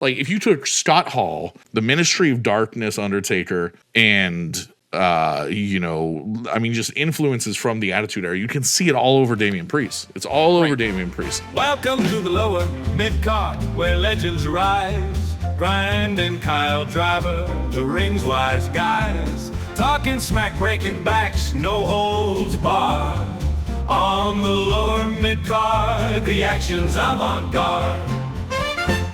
Like, if you took Scott Hall, the Ministry of Darkness Undertaker, and just influences from the Attitude Era, you can see it all over Damian Priest. It's all over Damian Priest. Welcome to the lower mid-card, where legends rise. Brian and Kyle Driver, the ring's wise guys. Talking smack, breaking backs, no holds barred. On the lower mid-card, the action's avant-garde.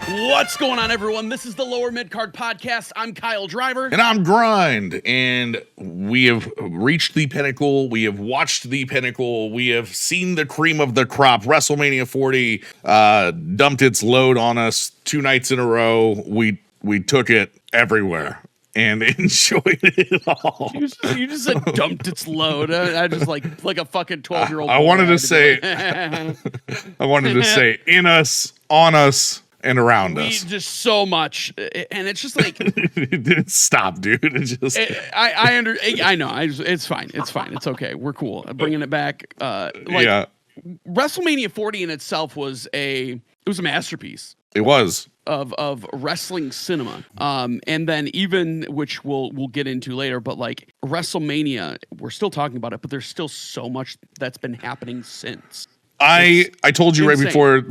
What's going on, everyone? This is the Lower Mid-Card Podcast. I'm Kyle Driver. And I'm Grind. And we have reached the pinnacle. We have watched the pinnacle. We have seen the cream of the crop. WrestleMania 40 dumped its load on us 2 nights in a row. We took it everywhere and enjoyed it all. You just said dumped its load. I just like a fucking 12-year-old. I wanted to say, in us, on us, and around us. Just so much, and it's just like stop, dude. I know. It's fine. It's okay. We're cool. I'm bringing it back. WrestleMania 40 in itself was a masterpiece. It was of wrestling cinema. And then even, which we'll get into later, but like WrestleMania, we're still talking about it, but there's still so much that's been happening since. I told you right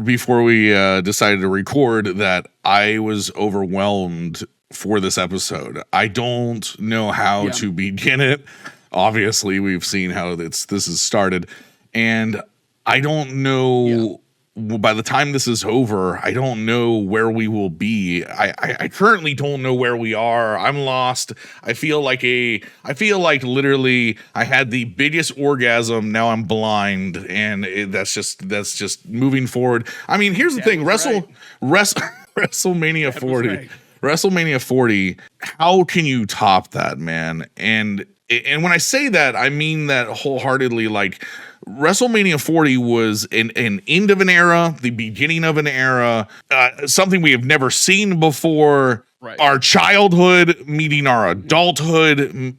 before we decided to record that I was overwhelmed for this episode. I don't know how to begin it. Obviously, we've seen how this has started, and I don't know. By the time this is over, I don't know where we will be. I currently don't know where we are. I'm lost. I feel like literally I had the biggest orgasm. Now I'm blind, and that's just moving forward. I mean, here's the thing: WrestleMania 40, right. WrestleMania 40. How can you top that, man? And when I say that, I mean that wholeheartedly. Like, WrestleMania 40 was an end of an era, the beginning of an era, something we have never seen before. Right. Our childhood meeting our adulthood,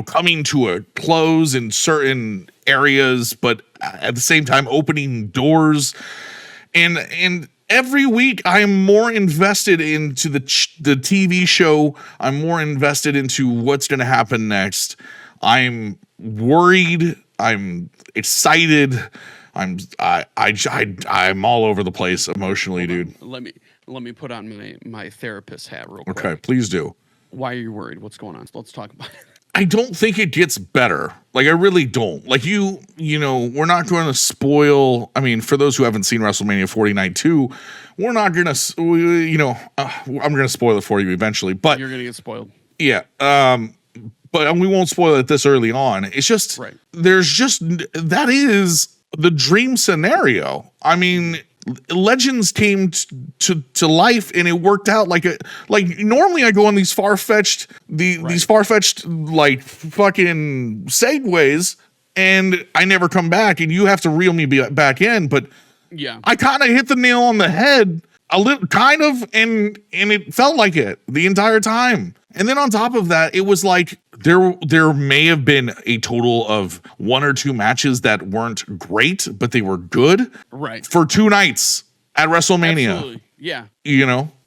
coming to a close in certain areas, but at the same time opening doors. And every week I'm more invested into the TV show. I'm more invested into what's going to happen next. I'm worried. I'm excited. I'm all over the place emotionally, dude. Let me put on my therapist hat real quick. Okay, please do. Why are you worried? What's going on? Let's talk about it. I don't think it gets better. Like, I really don't. Like, we're not going to spoil. I mean, for those who haven't seen WrestleMania 49 2, we're not going to, I'm going to spoil it for you eventually. But you're going to get spoiled. Yeah. But we won't spoil it this early on. It's just, that is the dream scenario. I mean, legends came to life, and it worked out like normally I go on these far-fetched like fucking segues, and I never come back, and you have to reel me back in. But I kind of hit the nail on the head a little, kind of, and it felt like it the entire time. And then on top of that, it was like there may have been a total of 1 or 2 matches that weren't great, but they were good. Right. For 2 nights at WrestleMania. Absolutely. Yeah.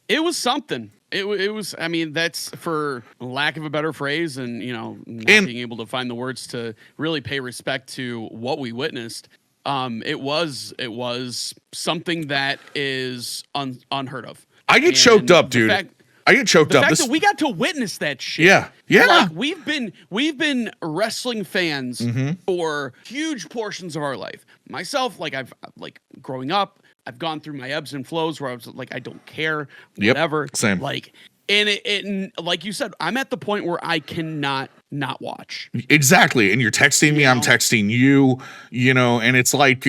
It was something. It was, I mean, that's, for lack of a better phrase, and, not being able to find the words to really pay respect to what we witnessed. It was something that is unheard of. I get choked up, dude. I get choked up. The fact that we got to witness that shit. Yeah. Like, we've been wrestling fans for huge portions of our life. Myself, I've growing up, I've gone through my ebbs and flows where I was like, I don't care, whatever. Yep, same. And like you said, I'm at the point where I cannot not watch. Exactly. And you're texting me, I'm texting you, and it's like,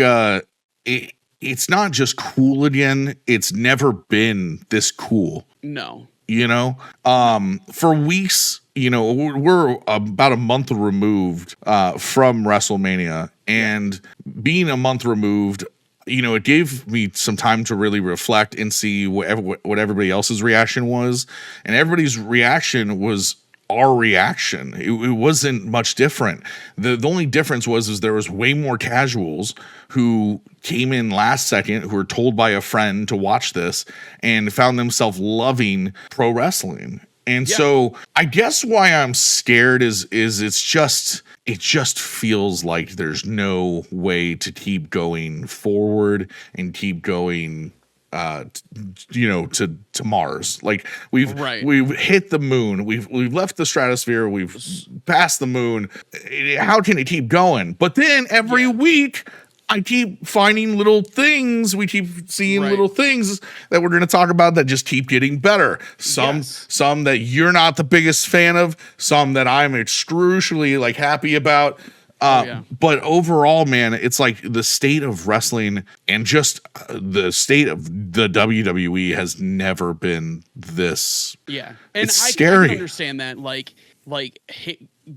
it's not just cool again. It's never been this cool. No. For weeks, we're about a month removed from WrestleMania, and being a month removed, it gave me some time to really reflect and see what everybody else's reaction was. And everybody's reaction was our reaction. It wasn't much different. The only difference was there was way more casuals who came in last second, who were told by a friend to watch this and found themselves loving pro wrestling. And so I guess why I'm scared is it just feels like there's no way to keep going forward and keep going to Mars. Like we've hit the moon, we've left the stratosphere, we've passed the moon. How can it keep going? But then every week I keep finding little things. We keep seeing little things that we're going to talk about that just keep getting better. Some that you're not the biggest fan of, some that I'm excruciatingly like happy about. But overall, man, it's like the state of wrestling and just the state of the WWE has never been this. Yeah. And it's I scary. can understand that.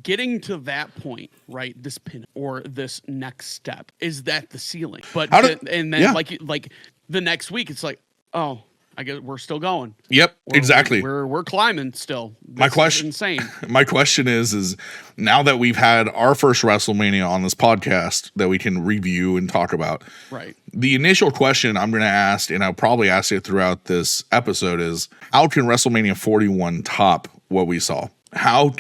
Getting to that point, right? This pin or this next step, is that the ceiling? But then the next week, it's like, oh, I guess we're still going. Yep, exactly. We're climbing still. My question, insane. My question is now that we've had our first WrestleMania on this podcast that we can review and talk about. Right. The initial question I'm going to ask, and I'll probably ask it throughout this episode, is how can WrestleMania 41 top what we saw? How?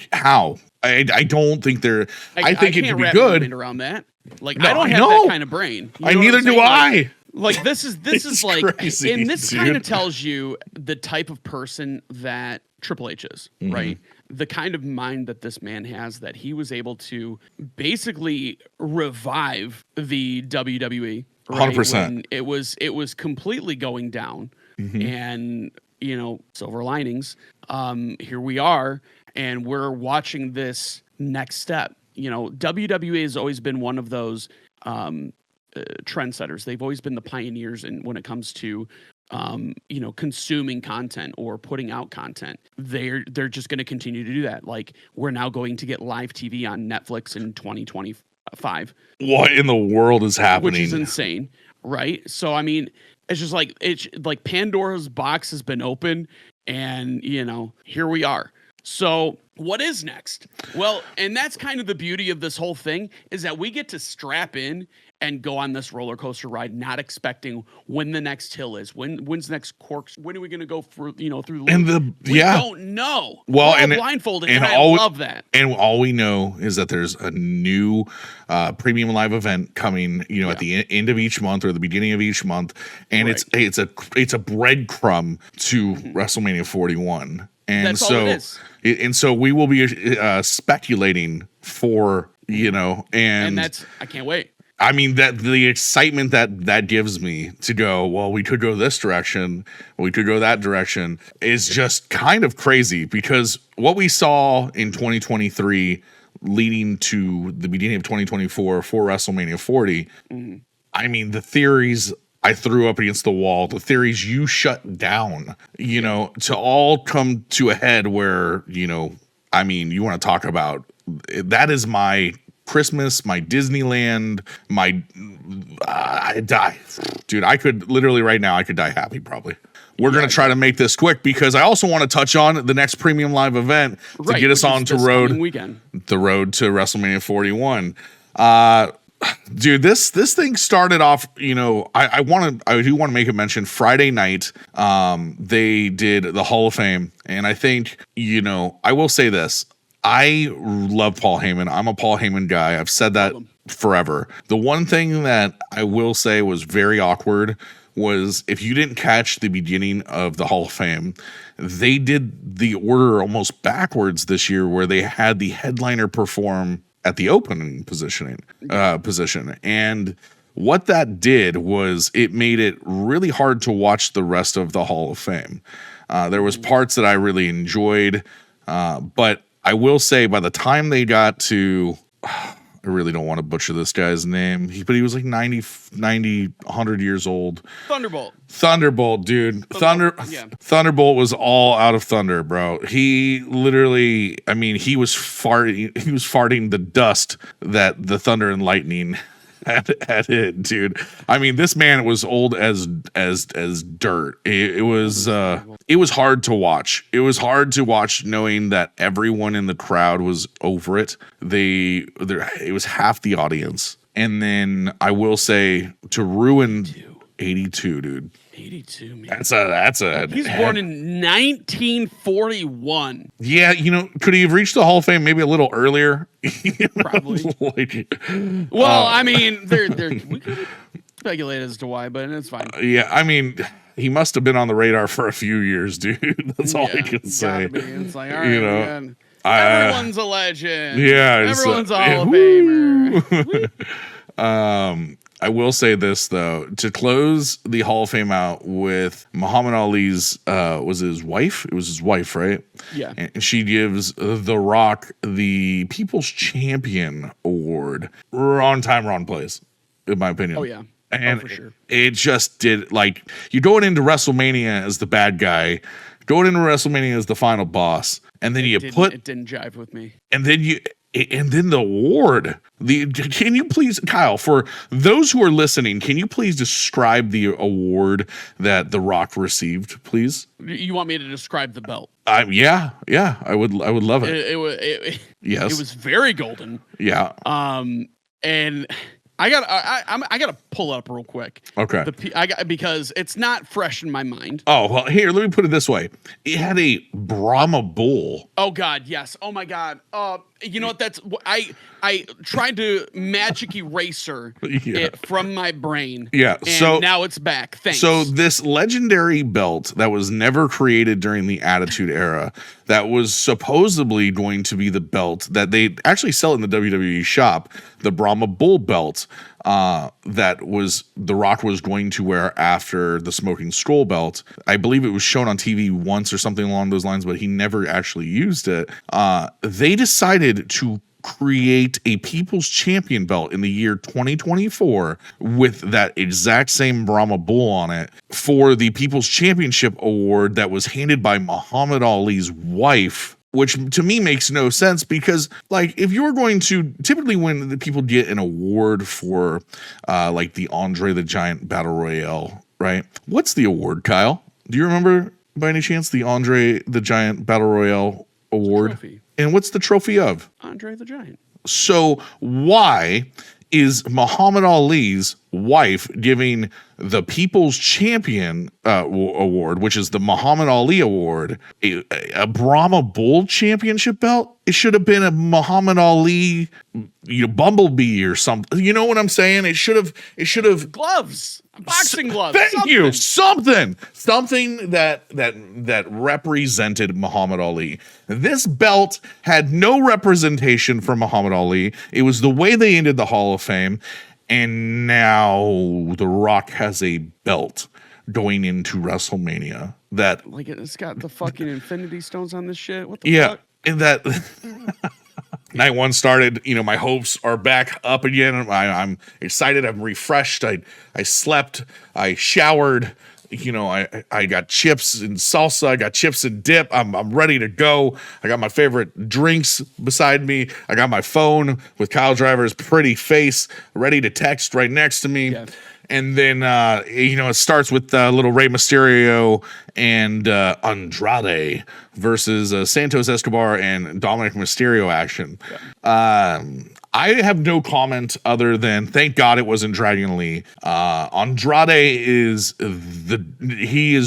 I don't think they're. I think it could be good. Around that, like no, I don't have that kind of brain. You know neither do I. Like this is like, crazy, and this kind of tells you the type of person that Triple H is, right? The kind of mind that this man has, that he was able to basically revive the WWE. Right? 100%. When it was completely going down, and silver linings. Here we are, and we're watching this next step. WWE has always been one of those trendsetters. They've always been the pioneers when it comes to consuming content or putting out content. They're just going to continue to do that. Like, we're now going to get live TV on Netflix in 2025. What in the world is happening? Which is insane, right? So I mean, it's just like Pandora's box has been opened, and here we are. So what is next? Well, and that's kind of the beauty of this whole thing, is that we get to strap in and go on this roller coaster ride, not expecting when the next hill is, when's the next corks, when are we going to go through the loop? And we don't know. Well, we're all blindfolded, and I love that. And all we know is that there's a new premium live event coming, at the end of each month or the beginning of each month, and it's a breadcrumb to WrestleMania 41. And that's all it is. And so we will be speculating for, and that's, I can't wait. I mean, that the excitement that gives me to go, well, we could go this direction, we could go that direction, is just kind of crazy, because what we saw in 2023 leading to the beginning of 2024 for WrestleMania 40, I mean, the theories I threw up against the wall, the theories you shut down, to all come to a head where, I mean, you want to talk about, that is my Christmas, my Disneyland, I die. Dude, I could literally right now, I could die happy probably. We're going to try to make this quick, because I also want to touch on the next premium live event to get us on to the road to WrestleMania 41. Dude, this thing started off, I do want to make a mention. Friday night, they did the Hall of Fame, and I think, I will say this. I love Paul Heyman. I'm a Paul Heyman guy. I've said that forever. The one thing that I will say was very awkward was, if you didn't catch the beginning of the Hall of Fame, they did the order almost backwards this year, where they had the headliner perform at the opening position. And what that did was it made it really hard to watch the rest of the Hall of Fame. There was parts that I really enjoyed, but I will say, by the time they got to, I really don't want to butcher this guy's name, but he was like 90, 100 years old. Thunderbolt, dude. Thunderbolt was all out of thunder, bro. He literally, I mean, he was farting the dust that the thunder and lightning at it, dude. I mean, this man was old as dirt. It was hard to watch. It was hard to watch knowing that everyone in the crowd was over it. It was half the audience. And then I will say, to ruin 82, dude. 82, man. That's a He's born in 1941. Yeah, could he have reached the Hall of Fame maybe a little earlier? Probably. I mean, we could speculate as to why, but it's fine. Yeah, I mean, he must have been on the radar for a few years, dude. That's all I can say. It's like, all right, man. Everyone's a legend. Yeah, everyone's a Hall of Famer. I will say this though, to close the Hall of Fame out with Muhammad Ali's was it his wife? It was his wife, right? Yeah. And she gives The Rock the People's Champion Award. Wrong time, wrong place, in my opinion. Oh yeah. And for sure. It just did, like, you're going into WrestleMania as the bad guy, going into WrestleMania as the final boss, and then it didn't jive with me. And then the award. Can you please, Kyle, for those who are listening, can you please describe the award that The Rock received, please? You want me to describe the belt? Yeah, I would love it. Yes. It was very golden. Yeah. And I gotta pull it up real quick. Okay. Because it's not fresh in my mind. Oh, well, here, let me put it this way. It had a Brahma bull. Oh God, yes. Oh my God. You know what? I tried to magic eraser it from my brain. Yeah. And so now it's back. Thanks. So this legendary belt that was never created during the Attitude Era, that was supposedly going to be the belt that they actually sell in the WWE shop, the Brahma Bull belt, that was The Rock was going to wear after the Smoking Skull belt. I believe it was shown on TV once or something along those lines, but he never actually used it. They decided to create a People's Champion belt in the year 2024 with that exact same Brahma Bull on it for the People's Championship Award that was handed by Muhammad Ali's wife, which to me makes no sense because, like, if you were going to, typically when the people get an award for like the Andre the Giant Battle Royale, right? What's the award, Kyle? Do you remember by any chance the Andre the Giant Battle Royale award? Trophy. And what's the trophy of? Andre the Giant. So why is Muhammad Ali's wife giving the People's Champion Award, which is the Muhammad Ali Award, a Brahma Bull Championship belt? It should have been a Muhammad Ali, Bumblebee or something. You know what I'm saying? It should have gloves. Boxing gloves. Thank you. Something that represented Muhammad Ali. This belt had no representation for Muhammad Ali. It was the way they ended the Hall of Fame, and now The Rock has a belt going into WrestleMania that, like, it's got the fucking Infinity Stones on this shit. What the fuck? And that. Night one started, my hopes are back up again. I'm excited. I'm refreshed. I slept. I showered. I got chips and salsa. I got chips and dip. I'm ready to go. I got my favorite drinks beside me. I got my phone with Kyle Driver's pretty face ready to text right next to me. Yeah. And then, it starts with little Rey Mysterio and Andrade versus Santos Escobar and Dominic Mysterio action. Yeah. I have no comment other than thank God it wasn't Dragon Lee. Andrade is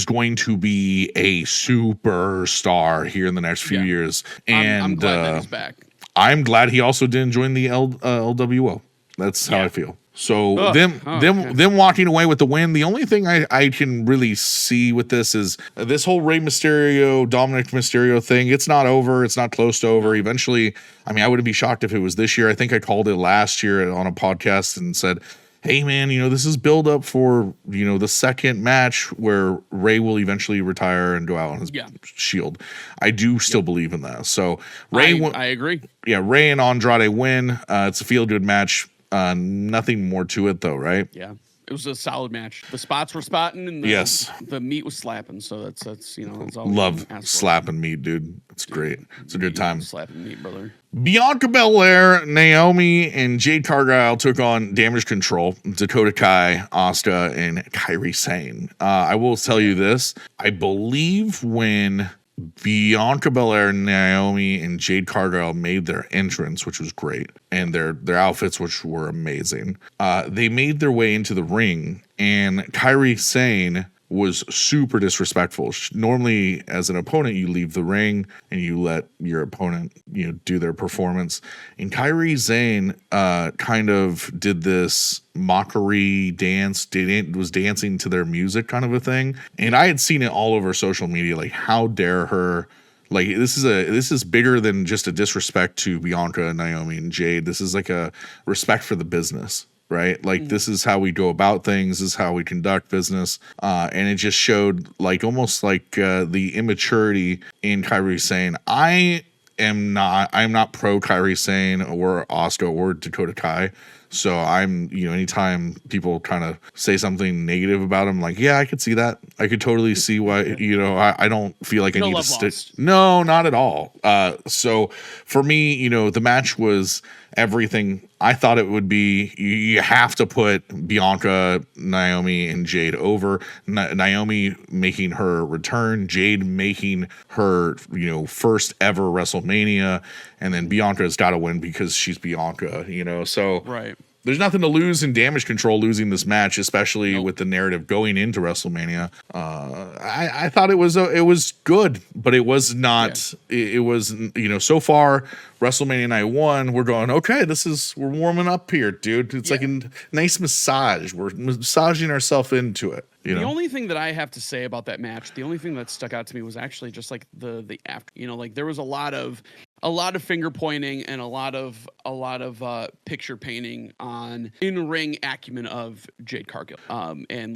going to be a superstar here in the next few years. And I'm glad that he's back. I'm glad he also didn't join the LWO. That's how I feel. So them walking away with the win. The only thing I can really see with this is this whole Rey Mysterio, Dominic Mysterio thing. It's not over. It's not close to over. Eventually, I wouldn't be shocked if it was this year. I think I called it last year on a podcast and said, hey man, this is build up for, the second match where Rey will eventually retire and go out on his shield. I do still believe in that. So Rey, I agree. Yeah. Rey and Andrade win. It's a feel good match. Nothing more to it though, right? Yeah. It was a solid match. The spots were spotting, and the meat was slapping. So that's that's all. Love slapping meat, dude. It's great. It's a good time. Slapping meat, brother. Bianca Belair, Naomi, and Jade Cargill took on Damage Control, Dakota Kai, Asuka, and Kairi Sane. I will tell you this. I believe when Bianca Belair, Naomi, and Jade Cargill made their entrance, which was great, and their outfits, which were amazing, they made their way into the ring, and Kairi Sane was super disrespectful. Normally, as an opponent, you leave the ring and you let your opponent, do their performance. And Kairi Sane kind of did this mockery dance, was dancing to their music kind of a thing. And I had seen it all over social media. Like, how dare her? Like, this is bigger than just a disrespect to Bianca, Naomi, and Jade. This is like a respect for the business. Right? Like, this is how we go about things. This is how we conduct business. And it just showed almost like the immaturity in Kairi Sane. I'm not pro Kairi Sane or Asuka or Dakota Kai. So I'm, anytime people kind of say something negative about him, like, yeah, I could see that. I could totally see why, I don't feel like I need to stick. No, not at all. So for me, the match was everything I thought it would be. You have to put Bianca, Naomi, and Jade over. Naomi making her return, Jade making her, first ever WrestleMania, and then Bianca's got to win because she's Bianca, so right. There's nothing to lose in Damage Control losing this match, especially with the narrative going into WrestleMania. I thought it was good, but it was not. Yeah. It was so far WrestleMania Night 1. We're going okay. We're warming up here, dude. It's like a nice massage. We're massaging ourselves into it. The only thing that I have to say about that match, the only thing that stuck out to me was actually just like the after. There was a lot of finger pointing and a lot of picture painting on in-ring acumen of Jade Cargill. And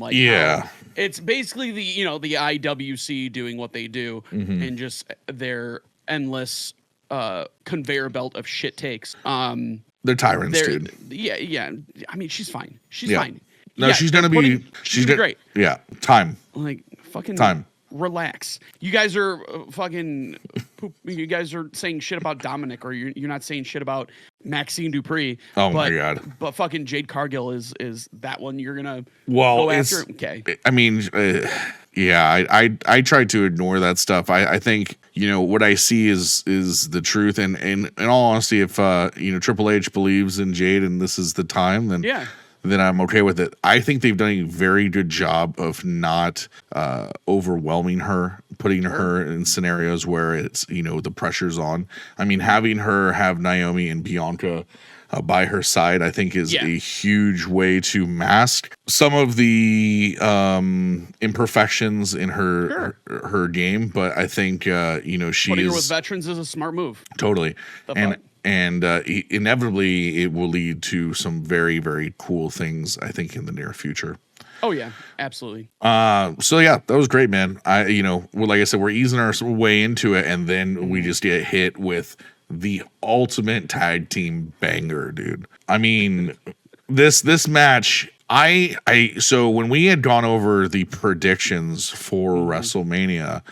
it's basically the IWC doing what they do, and just their endless conveyor belt of shit takes. They're tyrants, dude. Yeah. I mean, she's fine. She's fine. No, she's gonna be. She's great. Yeah, time. Like fucking time. Relax. You guys are fucking. You guys are saying shit about Dominic, or you're not saying shit about Maxine Dupree. My god. But fucking Jade Cargill is that one you're gonna go after? Okay. I mean, I try to ignore that stuff. I think what I see is the truth, and in all honesty, if Triple H believes in Jade and this is the time, then then I'm okay with it. I think they've done a very good job of not overwhelming her, putting her in scenarios where it's, the pressure's on. I mean, having her have Naomi and Bianca by her side, I think is a huge way to mask some of the imperfections in her game. But I think, she putting her with veterans is a smart move. Totally. And inevitably, it will lead to some very, very cool things, I think, in the near future. Oh, yeah, absolutely. So, yeah, that was great, man. Like I said, we're easing our way into it, and then we just get hit with the ultimate tag team banger, dude. I mean, this match... So when we had gone over the predictions for WrestleMania,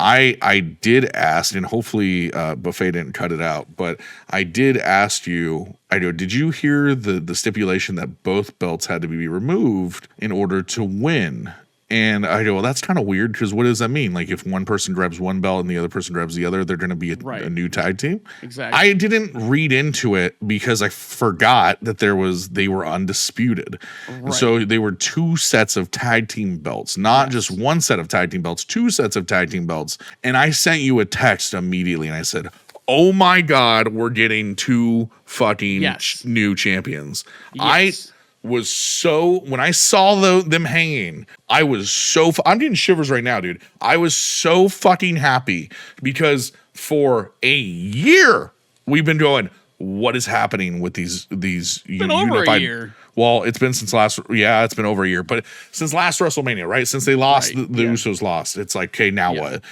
I did ask, and hopefully Buffet didn't cut it out, but I did ask you, did you hear the stipulation that both belts had to be removed in order to win? And I go, well, that's kind of weird, because what does that mean? Like, if one person grabs one belt and the other person grabs the other, they're going to be a new tag team? Exactly. I didn't read into it because I forgot that they were undisputed. Right. So they were two sets of tag team belts, not just one set of tag team belts, two sets of tag team belts. And I sent you a text immediately, and I said, oh my God, we're getting two fucking new champions. Yes. When I saw them hanging, I'm getting shivers right now, dude. I was so fucking happy, because for a year we've been going, what is happening with these unified? Over a year. Well, it's been it's been over a year, but since last WrestleMania, right? Since they lost, the Usos lost. It's like, okay, now what?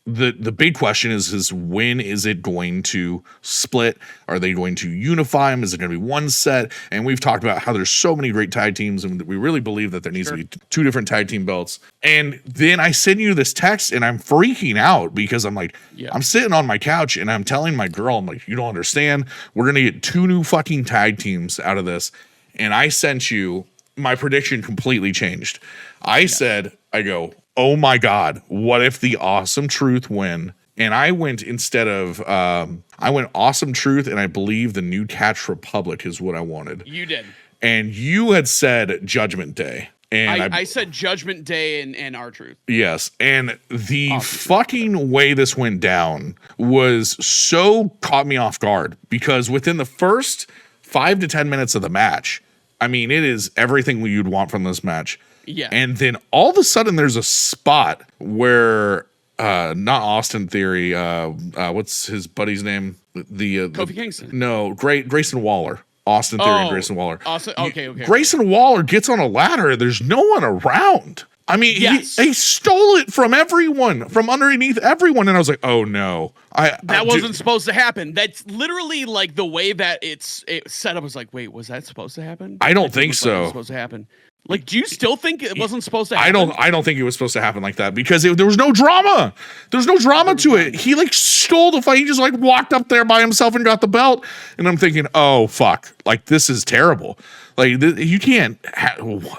the big question is when is it going to split? Are they going to unify them? Is it going to be one set? And we've talked about how there's so many great tag teams, and we really believe that there needs to be two different tag team belts. And then I send you this text, and I'm freaking out because I'm like, I'm sitting on my couch, and I'm telling my girl, I'm like, you don't understand. We're gonna get 2 new fucking tag teams out of this. And I sent you my prediction completely changed. I said, I go, oh my God, what if the Awesome Truth win? And I went instead of, I went Awesome Truth, and I believe the New Catch Republic is what I wanted. You did. And you had said Judgment Day. And I said Judgment Day and R-Truth. Yes. And the fucking way this went down was so caught me off guard, because within the first 5 to 10 minutes of the match, I mean, it is everything you'd want from this match. Yeah. And then all of a sudden there's a spot where not Austin Theory, what's his buddy's name? Kofi Kingston. No, Grayson Waller. Austin Theory and Grayson Waller. Okay. Grayson Waller gets on a ladder. There's no one around. I mean, he stole it from everyone, from underneath everyone. And I was like, oh no. That wasn't supposed to happen. That's literally like the way that it's set up. Was like, wait, was that supposed to happen? I don't think so. Like it was supposed to happen. Like, do you still think it wasn't supposed to happen? I don't think it was supposed to happen like that, because there was no drama. There's no drama to it. He like stole the fight. He just like walked up there by himself and got the belt. And I'm thinking, oh fuck, like this is terrible. Like you can't.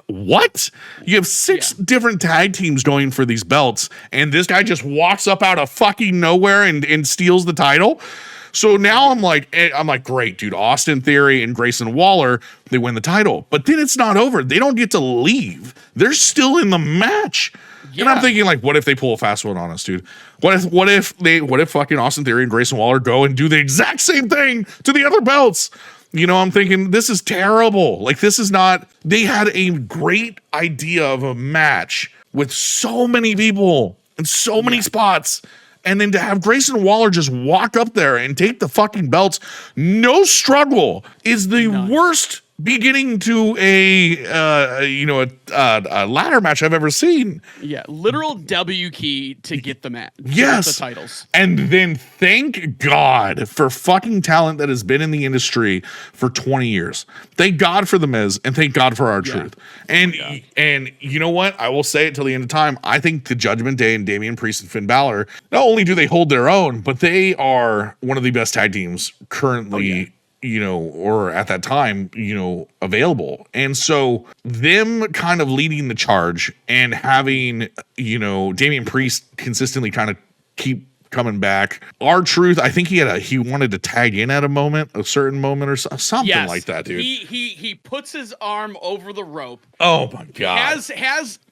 What? You have 6 different tag teams going for these belts, and this guy just walks up out of fucking nowhere and steals the title. So now I'm like, great, dude. Austin Theory and Grayson Waller, they win the title. But then it's not over. They don't get to leave. They're still in the match. Yeah. And I'm thinking, like, what if they pull a fast one on us, dude? What if fucking Austin Theory and Grayson Waller go and do the exact same thing to the other belts? You know, I'm thinking, this is terrible. Like, this is not. They had a great idea of a match with so many people and so many spots. And then to have Grayson Waller just walk up there and take the fucking belts, no struggle, is the worst beginning to a ladder match I've ever seen. Yeah, literal W key to get the match. Yes, the titles. And then thank God for fucking talent that has been in the industry for 20 years. Thank God for the Miz, and thank God for R-Truth. And you know what? I will say it till the end of time. I think the Judgment Day and Damian Priest and Finn Balor, not only do they hold their own, but they are one of the best tag teams currently. Or at that time, available. And so them kind of leading the charge and having, Damian Priest consistently kind of keep coming back. R-Truth, I think he wanted to tag in at a certain moment or something like that, dude. He puts his arm over the rope. Oh my God.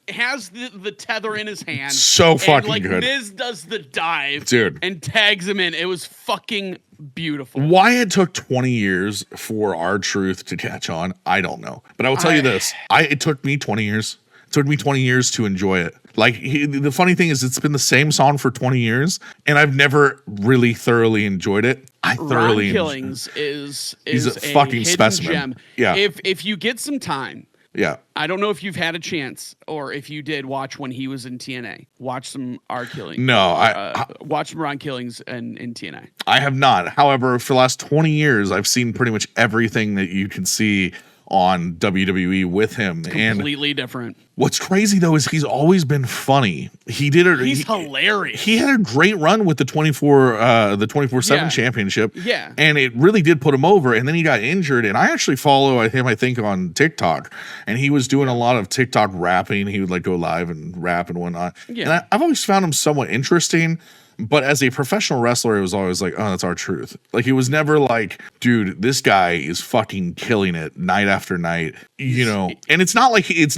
Has the tether in his hand. So fucking and, good. Miz does the dive, dude, and tags him in. It was fucking beautiful. Why it took 20 years for R-Truth to catch on, I don't know. But I will tell you this: it took me 20 years. It took me 20 years to enjoy it. Like the funny thing is, it's been the same song for 20 years, and I've never really thoroughly enjoyed it. Ron Killings is he's a fucking specimen. Gem. Yeah. If you get some time. Yeah. I don't know if you've had a chance, or if you did watch when he was in TNA. Watch some R Killings. No, watch some Ron Killings in TNA. I have not. However, for the last 20 years, I've seen pretty much everything that you can see on WWE with him. Completely different. What's crazy though is he's always been funny. He's hilarious. He had a great run with the 24/7 championship. Yeah. And it really did put him over. And then he got injured. And I actually follow him, I think, on TikTok. And he was doing a lot of TikTok rapping. He would like go live and rap and whatnot. Yeah. And I've always found him somewhat interesting. But as a professional wrestler, it was always like, oh, that's R-Truth. Like, it was never like, dude, this guy is fucking killing it night after night, And it's not like he's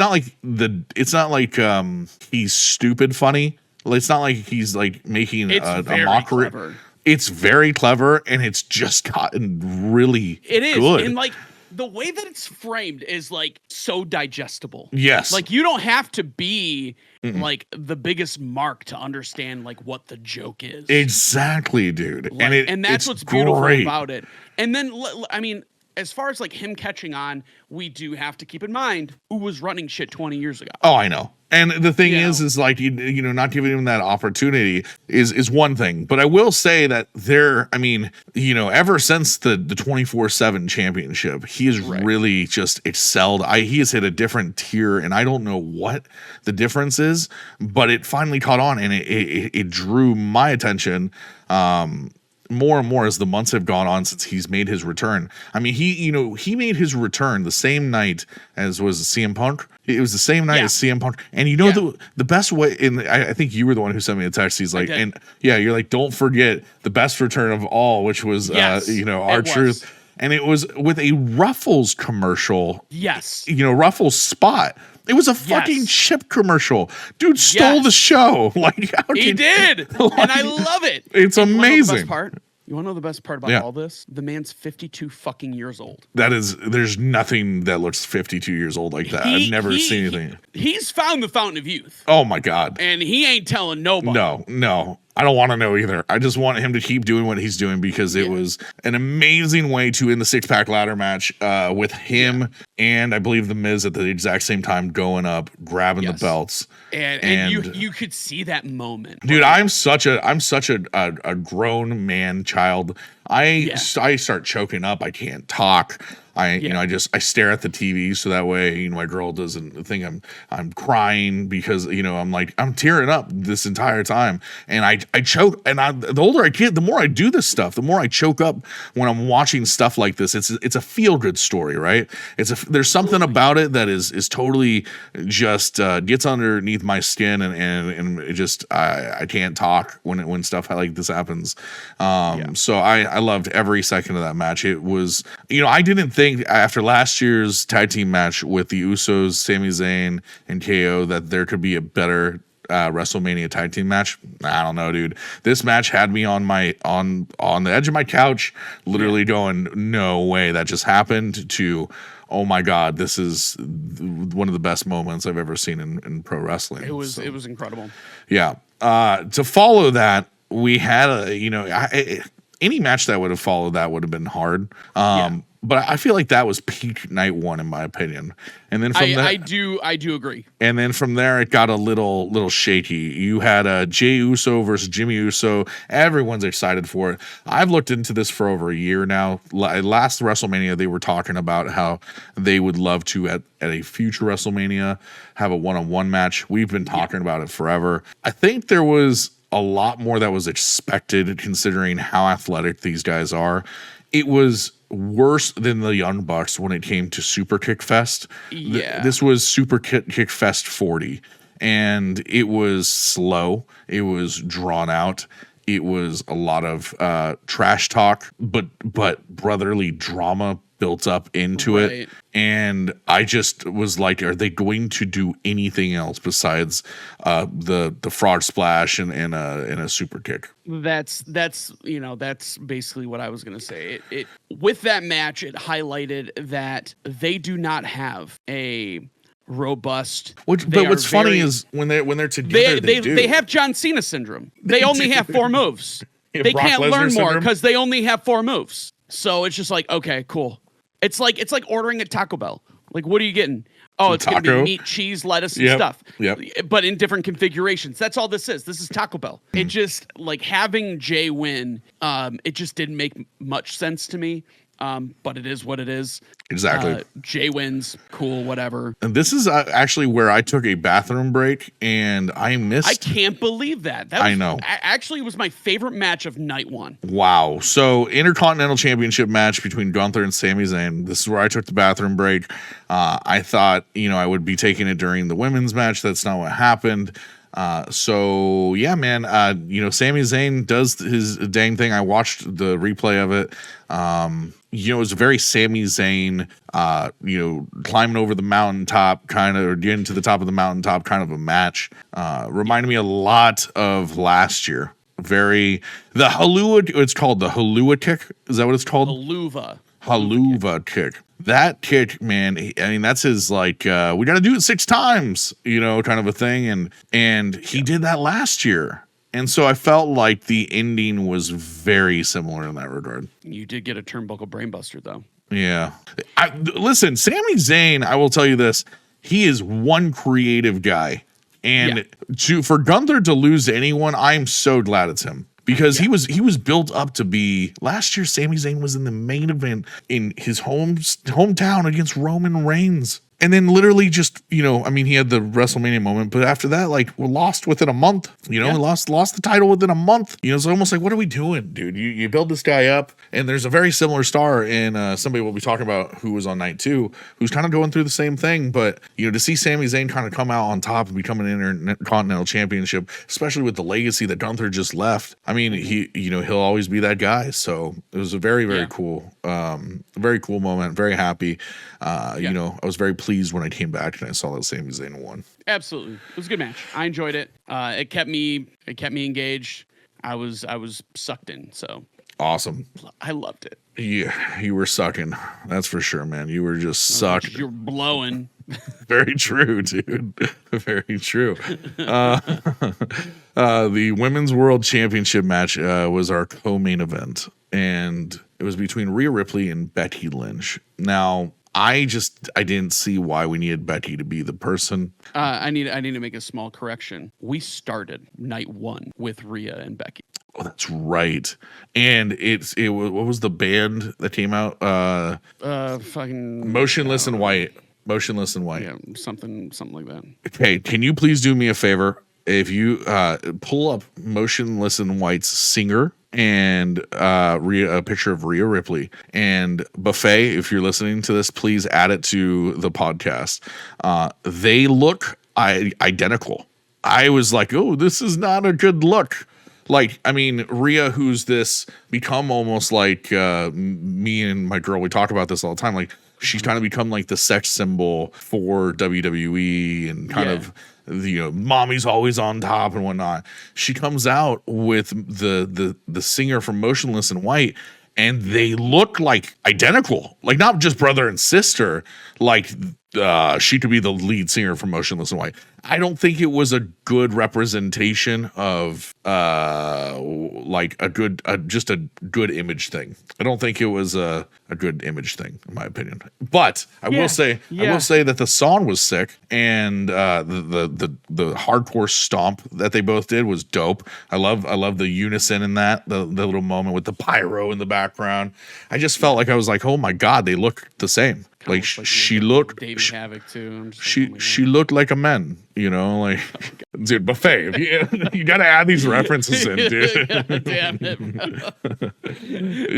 stupid funny. It's not like he's like making a mockery. Clever. It's very clever, and it's just gotten really good. And like the way that it's framed is like so digestible. Yes. Like you don't have to be like the biggest mark to understand like what the joke is. Exactly, dude. Like, and that's what's beautiful about it. And then, I mean, as far as like him catching on, we do have to keep in mind who was running shit 20 years ago. Oh, I know. And the thing You is like, you know, not giving him that opportunity is one thing. But I will say that I mean, you know, ever since the 24/7 championship, he has really just excelled. He has hit a different tier, and I don't know what the difference is, but it finally caught on, and it drew my attention. More and more as the months have gone on since he's made his return. I mean, he made his return the same night as was CM Punk. It was the same night as CM Punk. And you know, the best way, I think you were the one who sent me a text. He's like, and you're like, don't forget the best return of all, which was, you know, R-Truth. And it was with a Ruffles commercial. Yes. You know, Ruffles spot. It was a fucking chip commercial. Dude stole the show. Like, he did. Like, and I love it. It's amazing. You want to know the best part about all this? The man's 52 fucking years old. There's nothing that looks 52 years old like that. I've never seen anything. He's found the fountain of youth. Oh my God. And he ain't telling nobody. No. I don't want to know either. I just want him to keep doing what he's doing because it was an amazing way to end the 6-pack ladder match with him and I believe the Miz at the exact same time going up, grabbing the belts. And you could see that moment. Dude, I'm such a grown man child. I start choking up. I can't talk. You know, I stare at the TV so that way, you know, my girl doesn't think I'm crying because, you know, I'm tearing up this entire time. And I choke, and the older I get, the more I do this stuff, the more I choke up when I'm watching stuff like this. It's a feel good story, right? There's something about it that is totally just gets underneath my skin and it just I can't talk when stuff like this happens. So I loved every second of that match. It was, you know, I didn't think after last year's tag team match with the Usos, Sami Zayn, and KO that there could be a better WrestleMania tag team match. I don't know, dude. This match had me on the edge of my couch, literally going, "No way that just happened." To, "Oh my God, this is one of the best moments I've ever seen in pro wrestling." It was incredible. Yeah. To follow that, we had any match that would have followed that would have been hard. But I feel like that was peak night one in my opinion. And then from there, I do agree. And then from there, it got a little shaky. You had Jey Uso versus Jimmy Uso. Everyone's excited for it. I've looked into this for over a year now. Last WrestleMania, they were talking about how they would love to at a future WrestleMania have a one-on-one match. We've been talking about it forever. I think there was a lot more that was expected considering how athletic these guys are. It was worse than the Young Bucks when it came to Super Kick Fest. This was Super Kick Fest 40, and it was slow. It was drawn out. It was a lot of trash talk, but brotherly drama built up into it. And I just was like, are they going to do anything else besides the frog splash and a super kick? That's basically what I was going to say. It with that match, it highlighted that they do not have a robust. But what's funny is when they're together, they have John Cena syndrome. They only have 4 moves. They can't learn more because they only have 4 moves. So it's just like, okay, cool. It's like ordering at Taco Bell. Like, what are you getting? Oh, it's going to be meat, cheese, lettuce, and stuff. Yep. But in different configurations. That's all this is. This is Taco Bell. It just, like, having Jay win, it just didn't make much sense to me. But it is what it is. Exactly. Jay wins. Cool, whatever. And this is actually where I took a bathroom break and I missed. I can't believe that. I know. Actually, it was my favorite match of night one. Wow. So, Intercontinental Championship match between Gunther and Sami Zayn. This is where I took the bathroom break. I thought, I would be taking it during the women's match. That's not what happened. So yeah, man, Sami Zayn does his dang thing. I watched the replay of it. It was a very Sami Zayn, climbing over the mountaintop kind of, or getting to the top of the mountaintop kind of a match. Reminded me a lot of last year. The Halua, it's called the Halua kick. Is that what it's called? Haluva kick. That kick, man, I mean, that's his, like, we got to do it 6 times, kind of a thing. And he did that last year. And so I felt like the ending was very similar in that regard. You did get a turnbuckle brainbuster, though. Yeah. Listen, Sami Zayn, I will tell you this. He is one creative guy. And for Gunther to lose to anyone, I'm so glad it's him. Because he was built up to be last year. Sami Zayn was in the main event in his hometown against Roman Reigns. And then literally just, he had the WrestleMania moment, but after that, we lost within a month, lost the title within a month. It's almost like, what are we doing, dude? You build this guy up, and there's a very similar star in somebody we'll be talking about who was on night 2, who's kind of going through the same thing. But, to see Sami Zayn kind of come out on top and become an Intercontinental Championship, especially with the legacy that Gunther just left. I mean, he'll always be that guy. So it was a very, very cool moment. Very happy. I was very pleased when I came back and I saw that Sami Zayn won. Absolutely, it was a good match. I enjoyed it. It kept me engaged. I was sucked in. So awesome. I loved it. Yeah, you were sucking. That's for sure, man. You were just sucked. You're blowing. Very true, dude. Very true. The Women's World Championship match was our co-main event, and it was between Rhea Ripley and Becky Lynch. Now, I didn't see why we needed Becky to be the person. I need to make a small correction. We started night 1 with Rhea and Becky. Oh, that's right. And what was the band that came out? Fucking Motionless in White. Motionless in White. Yeah, something like that. Okay, can you please do me a favor? If you pull up Motionless in White's singer and a picture of Rhea Ripley, and Buffet, if you're listening to this, please add it to the podcast. They look identical. I was like, oh, this is not a good look. Rhea, who's become almost like me and my girl, we talk about this all the time. Like, she's kind of become like the sex symbol for WWE and kind of, mommy's always on top and whatnot. She comes out with the singer from Motionless in White, and they look like identical, like not just brother and sister, like she could be the lead singer from Motionless in White. I don't think it was a good representation of just a good image thing. I don't think it was a good image thing, in my opinion. But I will say that the song was sick, and the hardcore stomp that they both did was dope. I love the unison in that, the little moment with the pyro in the background. I just felt like I was like, oh my God, they look the same. Like she looked, David Havoc too. She looked like a man, dude. Buffet, you got to add these references in, dude. God damn it.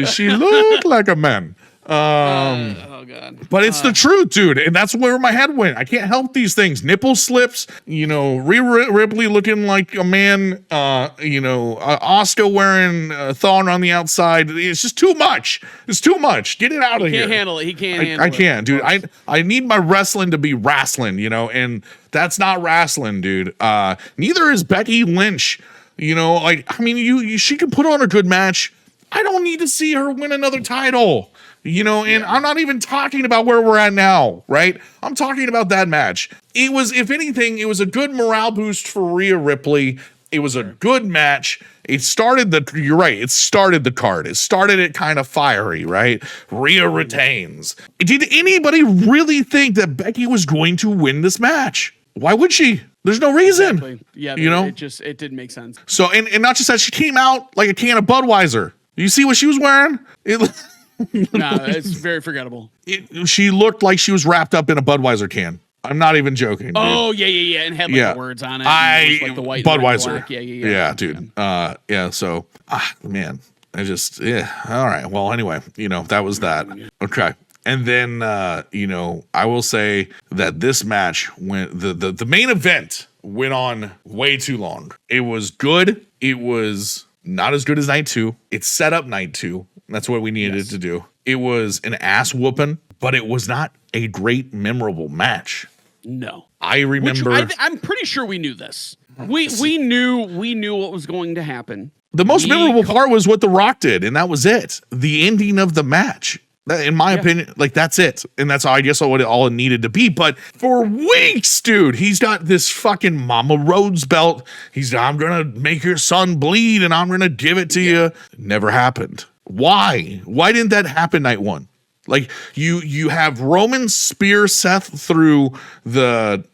She looked like a man. Oh God! But it's the truth, dude, and that's where my head went. I can't help these things. Nipple slips, Rhea Ripley looking like a man, Asuka wearing a thong on the outside. It's just too much. It's too much. Get it out of here. He can't handle it. He can't handle it. I can't, dude. I need my wrestling to be wrestling, and that's not wrestling, dude. Neither is Becky Lynch. She can put on a good match. I don't need to see her win another title. I'm not even talking about where we're at now, right? I'm talking about that match. It was, if anything, it was a good morale boost for Rhea Ripley. It was a good match. You're right, it started the card. It started it kind of fiery, right? Rhea retains. Did anybody really think that Becky was going to win this match? Why would she? There's no reason. Exactly. Yeah, it didn't make sense. So, and not just that, she came out like a can of Budweiser. You see what she was wearing? No, it's very forgettable. She looked like she was wrapped up in a Budweiser can. I'm not even joking. Dude. Oh yeah, and had the words on it. It was like the white Budweiser. Yeah, dude. So, man, all right. Well, anyway, that was that. Okay. And then, I will say that this match went, the main event went on way too long. It was good. It was not as good as night 2. It set up night 2. That's what we needed to do. It was an ass whooping, but it was not a great, memorable match. No. I remember. I'm pretty sure we knew this. We knew what was going to happen. The most memorable part was what The Rock did, and that was it. The ending of the match. In my opinion, that's it. And that's, I guess, what all it needed to be. But for weeks, dude, he's got this fucking Mama Rhodes belt. I'm going to make your son bleed, and I'm going to give it to you. Never happened. Why? Why didn't that happen night 1? Like you have Roman spear Seth through the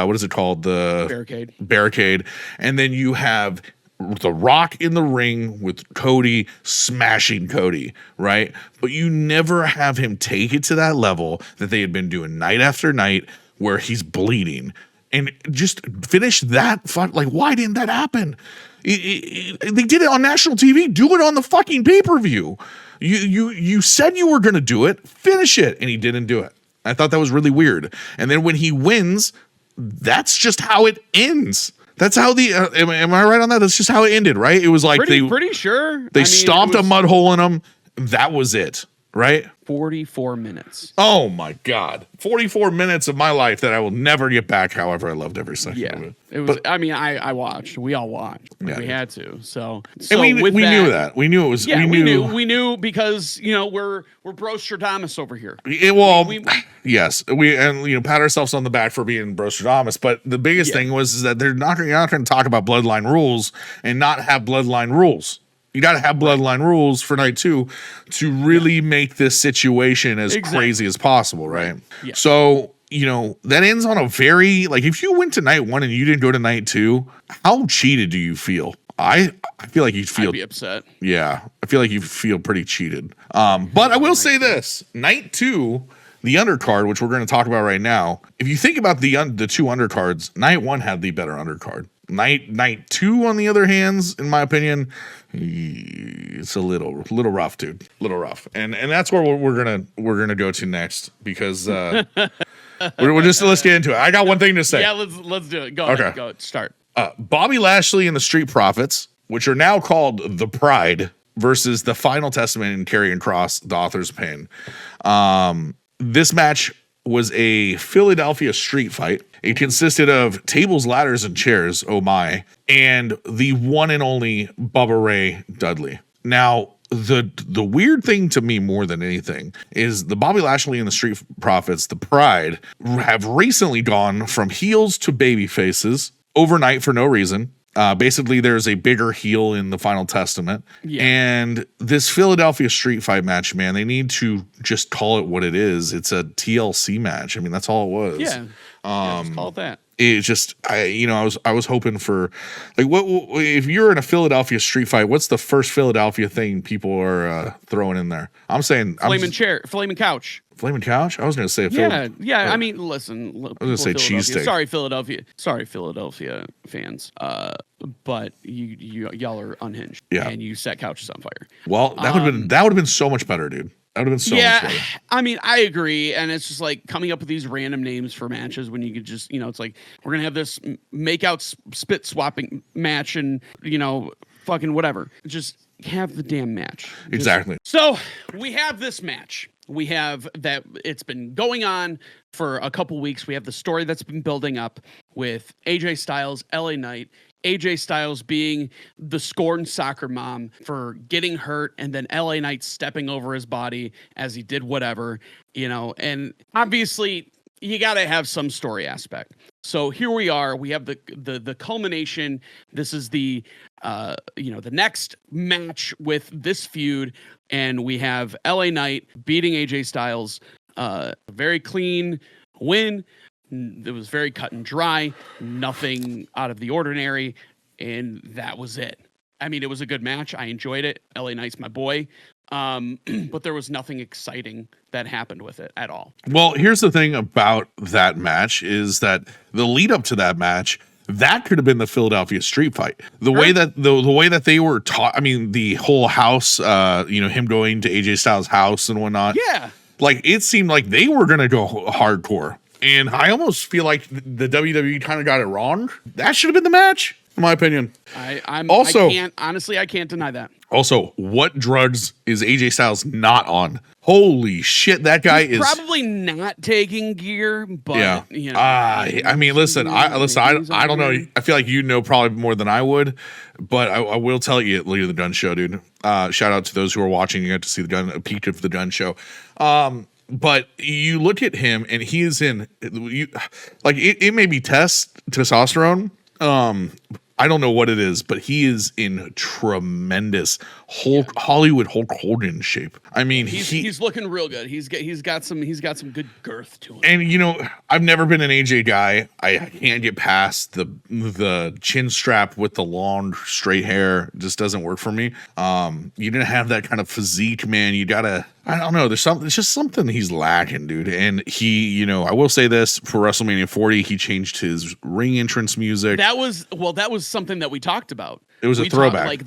what is it called, the barricade, and then you have The Rock in the ring with Cody smashing Cody, right? But you never have him take it to that level that they had been doing night after night, where he's bleeding, and just finish that fun. Like, why didn't that happen? They did it on national TV. Do it on the fucking pay-per-view. You said you were going to do it. Finish it. And he didn't do it. I thought that was really weird. And then when he wins, that's just how it ends. That's how am I right on that? That's just how it ended, right? It was like pretty sure. They stomped a mud hole in him. That was it, right? 44 minutes. Oh my God. 44 minutes of my life that I will never get back. However, I loved every second of it. It was, I watched. We all watched. We had to. So and we knew that. We knew it was. Yeah, we knew because, we're Bro Stradamus over here. Yes. We pat ourselves on the back for being Bro Stradamus. But the biggest thing was that you're not going to talk about bloodline rules and not have bloodline rules. You got to have bloodline rules for night 2 to really make this situation as crazy as possible, right? Yeah. So, that ends on a very, like, if you went to night 1 and you didn't go to night 2, how cheated do you feel? I feel like you'd feel... I'd be upset. Yeah. I feel like you feel pretty cheated. But I will say this. Night 2, the undercard, which we're going to talk about right now, if you think about the 2 undercards, night 1 had the better undercard. Night 2, on the other hand, in my opinion, it's a little rough, dude. Little rough, and that's where we're gonna go to next, because we're just, let's get into it. I got one thing to say. Yeah, let's do it. Go ahead. Go start. Bobby Lashley and the Street Profits, which are now called the Pride, versus the Final Testament and Karrion Kross, the Author's Pain. This match was a Philadelphia street fight. It consisted of tables, ladders, and chairs, oh my, and the one and only Bubba Ray Dudley. Now, the weird thing to me more than anything is the Bobby Lashley and the Street Profits, the Pride, have recently gone from heels to baby faces overnight for no reason. Basically, there's a bigger heel in the Final Testament. Yeah. And this Philadelphia street fight match, man, they need to just call it what it is. It's a TLC match. I mean, that's all it was. Yeah. Just call it that. It's just, I was hoping for, like, what if you're in a Philadelphia street fight? What's the first Philadelphia thing people are throwing in there? I'm saying flaming couch. Flaming couch? I was going to say I mean, listen. I was going to say cheesesteak. Sorry, Philadelphia fans. But y'all are unhinged. Yeah. And you set couches on fire. Well, that would have been so much better, dude. That would have been so much better. I mean, I agree. And it's just like coming up with these random names for matches when you could just, it's like, we're going to have this make-out spit swapping match and, fucking whatever. Just have the damn match. Exactly. So we have this match. We have that it's been going on for a couple weeks. We have the story that's been building up with AJ Styles, LA Knight. AJ Styles being the scorned soccer mom for getting hurt, and then LA Knight stepping over his body as he did whatever, and obviously you got to have some story aspect. So here we are. We have the culmination. This is the next match with this feud, and we have LA Knight beating AJ Styles. Very clean win. It was very cut and dry, nothing out of the ordinary, and that was it. I mean, it was a good match. I enjoyed it. LA Knight's my boy. But there was nothing exciting that happened with it at all. Well, here's the thing about that match is that the lead up to that match, that could have been the Philadelphia street fight. The way that the way that they were taught, I mean, the whole house, him going to AJ Styles' house and whatnot. Yeah. Like, it seemed like they were going to go hardcore. And I almost feel like the WWE kind of got it wrong. That should have been the match, in my opinion. I can't deny that. Also, what drugs is AJ Styles not on? Holy shit, that guy is probably not taking gear, but yeah. I mean, listen, I don't know. I feel like you know probably more than I would, but I will tell you at Leader of the Gun Show, dude. Shout out to those who are watching. You get to see a peek of the Gun Show. But you look at him, and he is in, it may be testosterone. I don't know what it is, but he is in tremendous Hollywood Hulk Hogan shape. I mean, he's looking real good. He's got some good girth to him. And you know, I've never been an AJ guy. I can't get past the chin strap with the long straight hair. It just doesn't work for me. You didn't have that kind of physique, man. You gotta. I don't know. It's just something he's lacking, dude. And he, you know, I will say this, for WrestleMania 40, he changed his ring entrance music. That was something that we talked about. It was a throwback.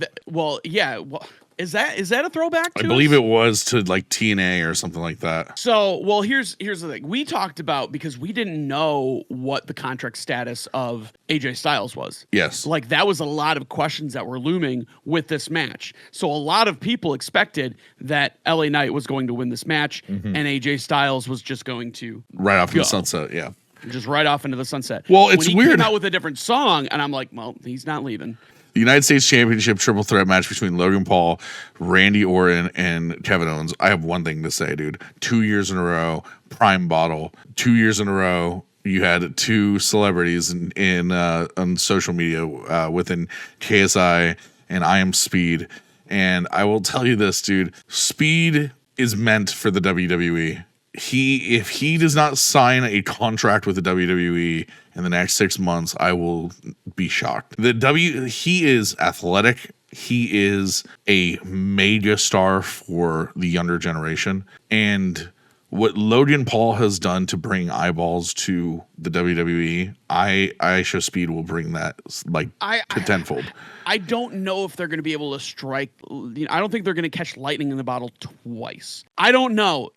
Is that a throwback to I believe it was to like TNA or something like that. So, well, here's the thing. We talked about, because we didn't know what the contract status of AJ Styles was. Yes. Like, that was a lot of questions that were looming with this match. So a lot of people expected that LA Knight was going to win this match, and AJ Styles was just going to right off in the sunset. Yeah. Just right off into the sunset. Well, it's when he weird. Came out with a different song, and I'm like, well, he's not leaving. The United States Championship triple threat match between Logan Paul, Randy Orton, and Kevin Owens. I have one thing to say, dude. 2 years in a row, prime bottle. 2 years in a row, you had two celebrities in on social media within KSI and I Am Speed. And I will tell you this, dude. Speed is meant for the WWE. If he does not sign a contract with the WWE in the next 6 months, I will be shocked. He is athletic. He is a mega star for the younger generation. And what Logan Paul has done to bring eyeballs to the WWE, I show Speed will bring that to tenfold. I don't know if they're going to be able to strike. I don't think they're going to catch lightning in the bottle twice. I don't know.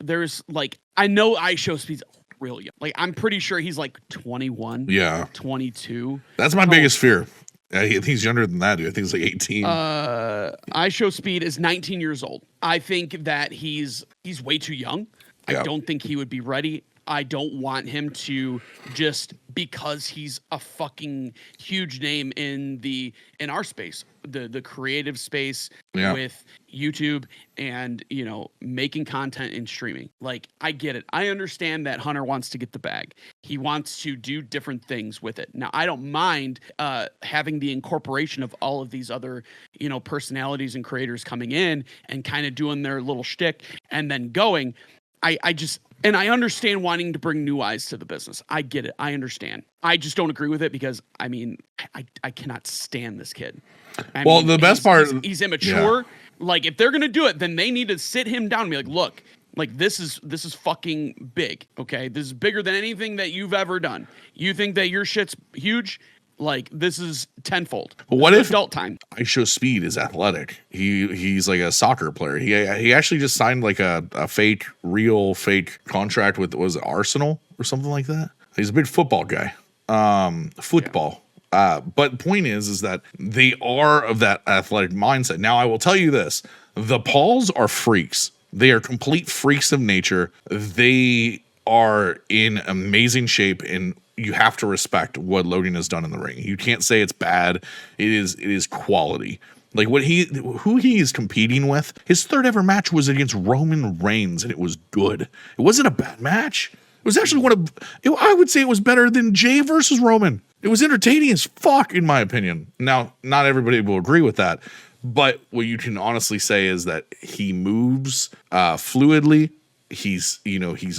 I know I show Speed's real young. Like, I'm pretty sure he's like 21. Yeah. 22. That's my biggest fear. I think he's younger than that, dude. I think he's like 18. I show Speed is 19 years old. I think that he's way too young. Yeah. I don't think he would be ready. I don't want him to, just because he's a fucking huge name in our space, the creative space, with YouTube and, you know, making content and streaming. Like, I get it. I understand that Hunter wants to get the bag. He wants to do different things with it. Now, I don't mind having the incorporation of all of these other, you know, personalities and creators coming in and kind of doing their little shtick and then going. And I understand wanting to bring new eyes to the business. I get it. I understand. I just don't agree with it because, I mean, I cannot stand this kid. The best part... He's immature. Yeah. Like, if they're going to do it, then they need to sit him down and be like, look, like, this is fucking big, okay? This is bigger than anything that you've ever done. You think that your shit's huge? Like, this is tenfold. But what if adult time? I show Speed is athletic. He's like a soccer player. He actually just signed like a real fake contract with, was it Arsenal or something like that? He's a big football guy. Football. Yeah. But point is that they are of that athletic mindset. Now, I will tell you this. The Pauls are freaks. They are complete freaks of nature. They are in amazing shape, and you have to respect what Logan has done in the ring. You can't say it's bad. It is quality. Like, who he is competing with, his third ever match was against Roman Reigns, and it was good. It wasn't a bad match. It was actually I would say it was better than Jay versus Roman. It was entertaining as fuck, in my opinion. Now, not everybody will agree with that, but what you can honestly say is that he moves fluidly. He's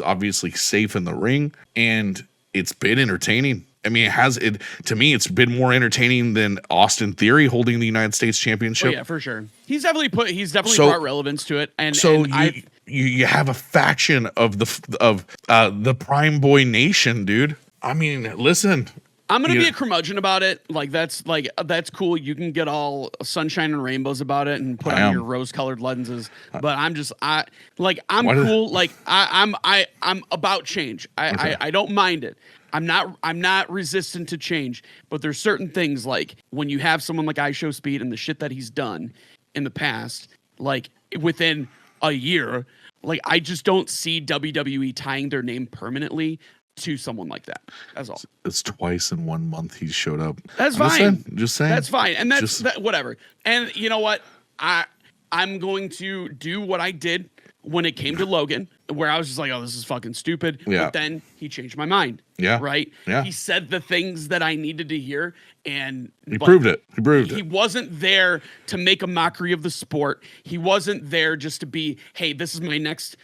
obviously safe in the ring, and it's been entertaining. I mean, to me, it's been more entertaining than Austin Theory holding the United States Championship. Oh, yeah, for sure. He's definitely brought relevance to it. And so you have a faction of the Prime Boy Nation, dude. I mean, listen. I'm gonna be a curmudgeon about it. That's cool. You can get all sunshine and rainbows about it and put on your rose-colored lenses. But I'm cool. I'm about change. I don't mind it. I'm not resistant to change. But there's certain things, like when you have someone like I Show Speed and the shit that he's done in the past, like within a year, like I just don't see WWE tying their name permanently to someone like that. That's all. It's twice in 1 month he showed up. That's fine. Just saying. That's fine. And whatever. And you know what? I'm going to do what I did when it came to Logan, where I was just like, oh, this is fucking stupid. Yeah. But then he changed my mind. Yeah. Right? Yeah. He said the things that I needed to hear, and He proved it. He proved he it. wasn't there to make a mockery of the sport. He wasn't there just to be, hey, this is my next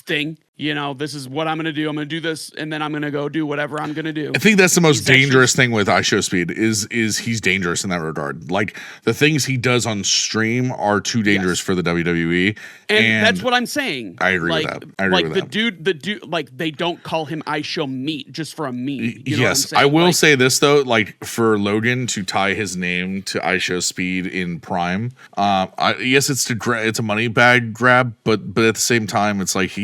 thing. You know, this is what I'm going to do. I'm going to do this, and then I'm going to go do whatever I'm going to do. I think that's the most dangerous thing with iShowSpeed is he's dangerous in that regard. Like the things he does on stream are too dangerous for the WWE. And that's what I'm saying. I agree with that. I agree with that. The dude, like they don't call him iShowMeat just for a meme. You know yes, what I'm I will like, say this though, like for Logan to tie his name to iShowSpeed in Prime, yes, it's a money bag grab, but at the same time, it's like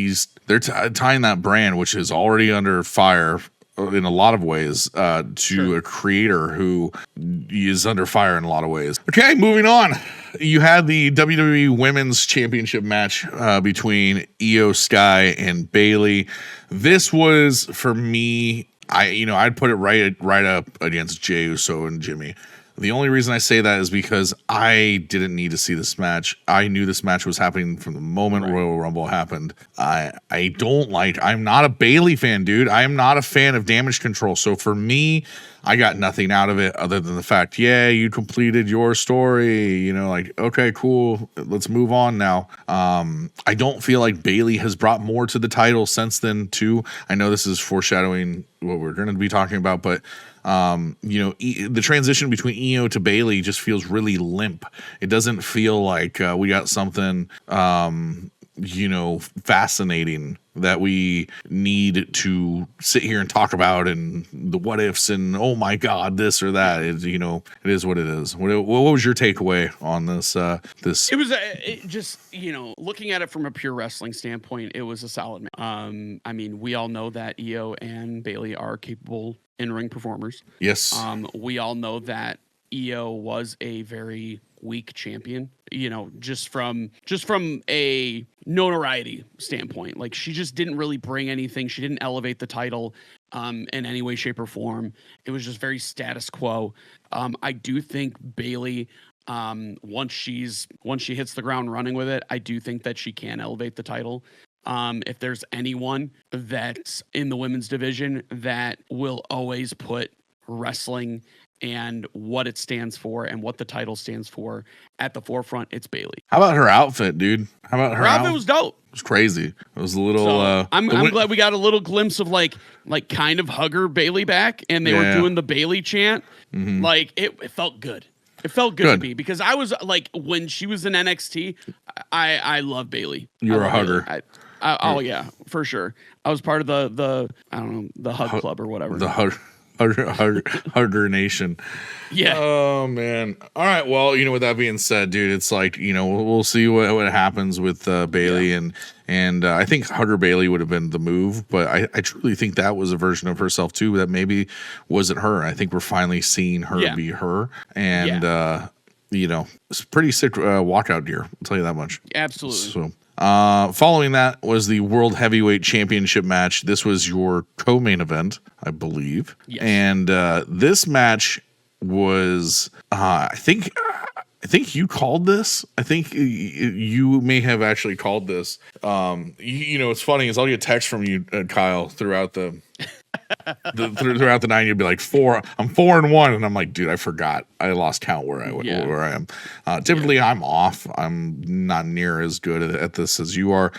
they're tying that brand, which is already under fire in a lot of ways, to a creator who is under fire in a lot of ways. Okay, moving on. You had the WWE Women's Championship match between Io Sky and Bayley. This was, for me, I'd put it right up against Jey Uso and Jimmy. The only reason I say that is because I didn't need to see this match. I knew this match was happening from the moment Royal Rumble happened. I'm not a Bayley fan, dude. I am not a fan of Damage Control. So for me, I got nothing out of it other than the fact, yeah, you completed your story. You know, like, okay, cool. Let's move on now. I don't feel like Bayley has brought more to the title since then, too. I know this is foreshadowing what we're going to be talking about, but the transition between Io to Bayley just feels really limp. It doesn't feel like we got something fascinating that we need to sit here and talk about, and the what ifs, and oh my god, this or that. It is what it is. What was your takeaway on this? It was just looking at it from a pure wrestling standpoint, it was a solid match. I mean, we all know that Io and Bayley are capable in-ring performers. Yes. We all know that Io was a very weak champion, just from a notoriety standpoint. Like, she just didn't really bring anything. She didn't elevate the title in any way, shape, or form. It was just very status quo. I do think Bayley, once she hits the ground running with it, I do think that she can elevate the title. If there's anyone that's in the women's division that will always put wrestling and what it stands for and what the title stands for at the forefront, it's Bayley. How about her outfit, dude? How about her outfit? Was dope. It was crazy. It was a little. So, I'm glad we got a little glimpse of like kind of hugger Bayley back, and they were doing the Bayley chant. Mm-hmm. Like it felt good. It felt good to me because I was like, when she was in NXT, I love Bayley. You were a hugger. Oh yeah, for sure. I was part of the I don't know, the hug club or whatever. The hugger nation. Yeah. Oh man. All right. Well, with that being said, dude, it's like, we'll see what happens with Bayley, and I think Hugger Bayley would have been the move, but I truly think that was a version of herself too that maybe wasn't her. I think we're finally seeing her be her, and it's pretty sick walkout gear. I'll tell you that much. Absolutely. So. Following that was the World Heavyweight Championship match. This was your co-main event, I believe. Yes. And this match was, I think you called this. I think you may have actually called this. It's funny is I'll get texts from you, Kyle, throughout the throughout the night. You'd be like, I'm 4-1, and I'm like, dude, I forgot. I lost count where I am. Typically, I'm off. I'm not near as good at this as you are.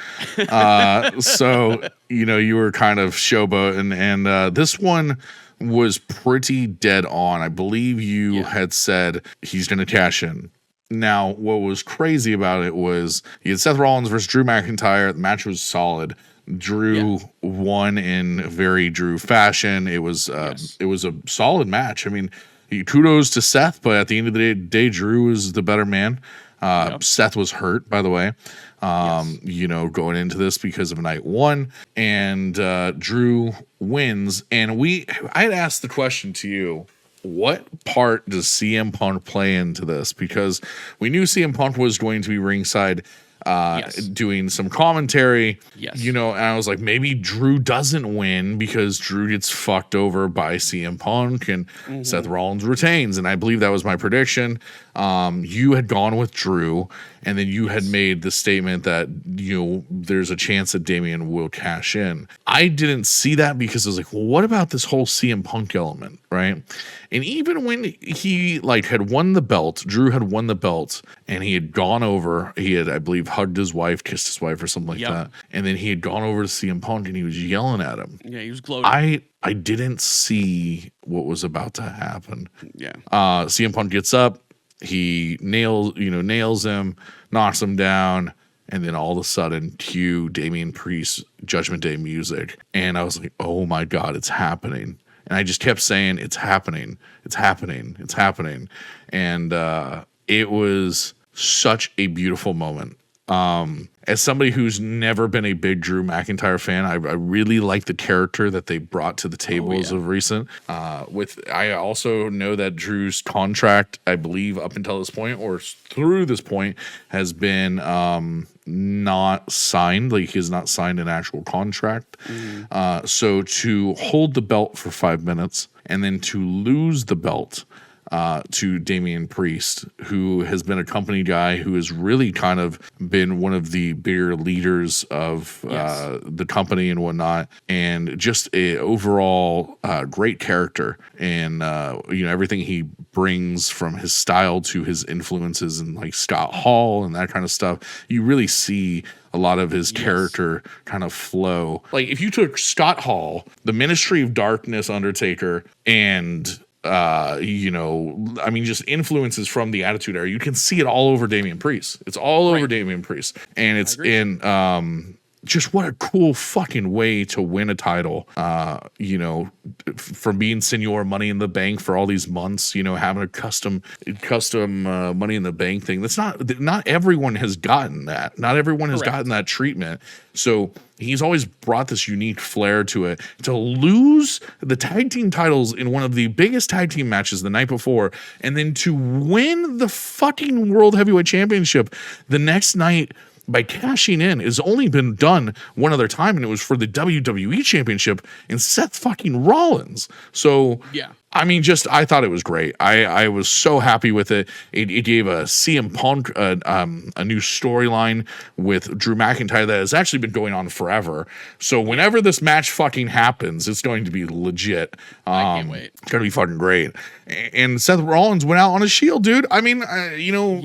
So you were kind of showboating, and this one was pretty dead on. I believe you had said he's going to cash in. Now, what was crazy about it was you had Seth Rollins versus Drew McIntyre. The match was solid. Drew won in very Drew fashion. It was a solid match. I mean, kudos to Seth, but at the end of the day, Drew was the better man. Seth was hurt, by the way, going into this because of night one, and Drew wins. And I had asked the question to you, what part does CM Punk play into this? Because we knew CM Punk was going to be ringside. doing some commentary. Yes. You know, and I was like, maybe Drew doesn't win because Drew gets fucked over by CM Punk and Seth Rollins retains. And I believe that was my prediction. You had gone with Drew, and then you had made the statement that, you know, there's a chance that Damian will cash in. I didn't see that because I was like, well, what about this whole CM Punk element, right? And even when he like had won the belt, Drew had won the belt, and he had gone over, he had, I believe, hugged his wife, kissed his wife or something like that. And then he had gone over to CM Punk and he was yelling at him. Yeah, he was gloating. I didn't see what was about to happen. Yeah. CM Punk gets up, he nails him, knocks him down, and then all of a sudden, cue Damian Priest Judgment Day music. And I was like, oh my God, it's happening. And I just kept saying, it's happening, it's happening, it's happening. And it was such a beautiful moment. As somebody who's never been a big Drew McIntyre fan, I really like the character that they brought to the tables of recent. I also know that Drew's contract, I believe, up until this point or through this point, has been not signed. Like, he has not signed an actual contract. So to hold the belt for 5 minutes and then to lose the belt to Damian Priest, who has been a company guy who has really kind of been one of the bigger leaders of the company and whatnot, and just a overall great character, and you know, everything he brings from his style to his influences and like Scott Hall and that kind of stuff. You really see a lot of his character kind of flow. Like, if you took Scott Hall, the Ministry of Darkness Undertaker, and you know, I mean, just influences from the Attitude Era, you can see it all over Damian Priest. It's all over Damian Priest, and it's in just what a cool fucking way to win a title. You know, from being Senor Money in the Bank for all these months, you know, having a custom Money in the Bank thing. That's not everyone has gotten that. Not everyone has gotten that treatment. So he's always brought this unique flair to it. To lose the tag team titles in one of the biggest tag team matches the night before, and then to win the fucking World Heavyweight Championship the next night by cashing in, has only been done one other time, and it was for the WWE Championship and Seth fucking Rollins. So I mean, I thought it was great. I was so happy with it. It gave a CM Punk a new storyline with Drew McIntyre that has actually been going on forever. So whenever this match fucking happens, it's going to be legit. I can't wait. It's going to be fucking great. And Seth Rollins went out on a shield, dude. I mean, you know,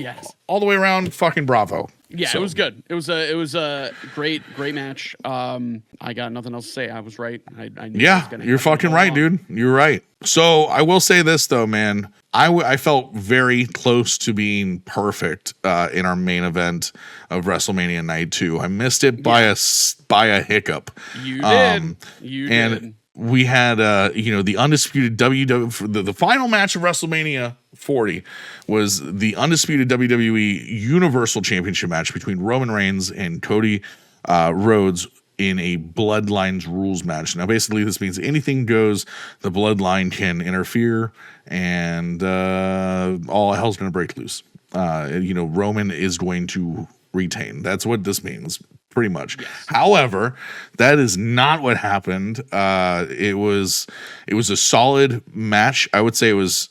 all the way around, fucking bravo. Yeah, so. It was good. It was a great match. I got nothing else to say. I was right. I knew you're fucking right, dude. You're right. So I will say this though, man. I felt very close to being perfect in our main event of WrestleMania Night 2. I missed it by a hiccup. You did. You did. We had, you know, the undisputed the final match of WrestleMania 40 was the undisputed WWE Universal Championship match between Roman Reigns and Cody Rhodes in a Bloodlines rules match. Now, basically, this means anything goes. The Bloodline can interfere, and all hell's going to break loose. You know, Roman is going to retain. That's what this means. Pretty much. Yes. However, that is not what happened. It was a solid match. I would say it was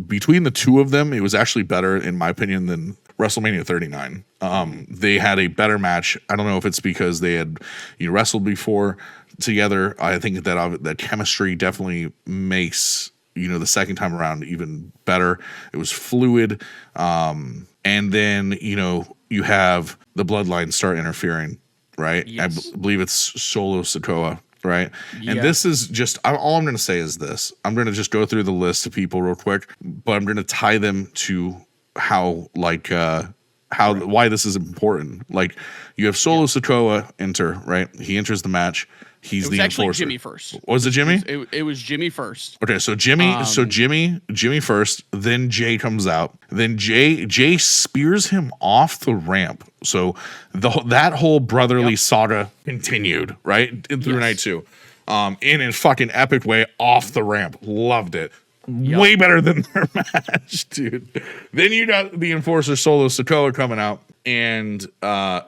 between the two of them. It was actually better, in my opinion, than WrestleMania 39. They had a better match. I don't know if it's because they had wrestled before together. I think that chemistry definitely makes the second time around even better. It was fluid, and then you have the Bloodline start interfering, right? Yes. I believe it's Solo Sikoa, right? Yeah. And this is just all I'm going to say is this. I'm going to just go through the list of people real quick, but I'm going to tie them to why this is important. Like, you have Solo Sikoa enter, right? He enters the match. He's the enforcer. It was actually Jimmy first. Was it Jimmy? It was Jimmy first. Okay, so Jimmy first, then Jay comes out. Then Jay spears him off the ramp. So that whole brotherly saga continued, right? Through night two. In a fucking epic way off the ramp. Loved it. Yep. Way better than their match, dude. Then you got the enforcer Solo Sikoa coming out. And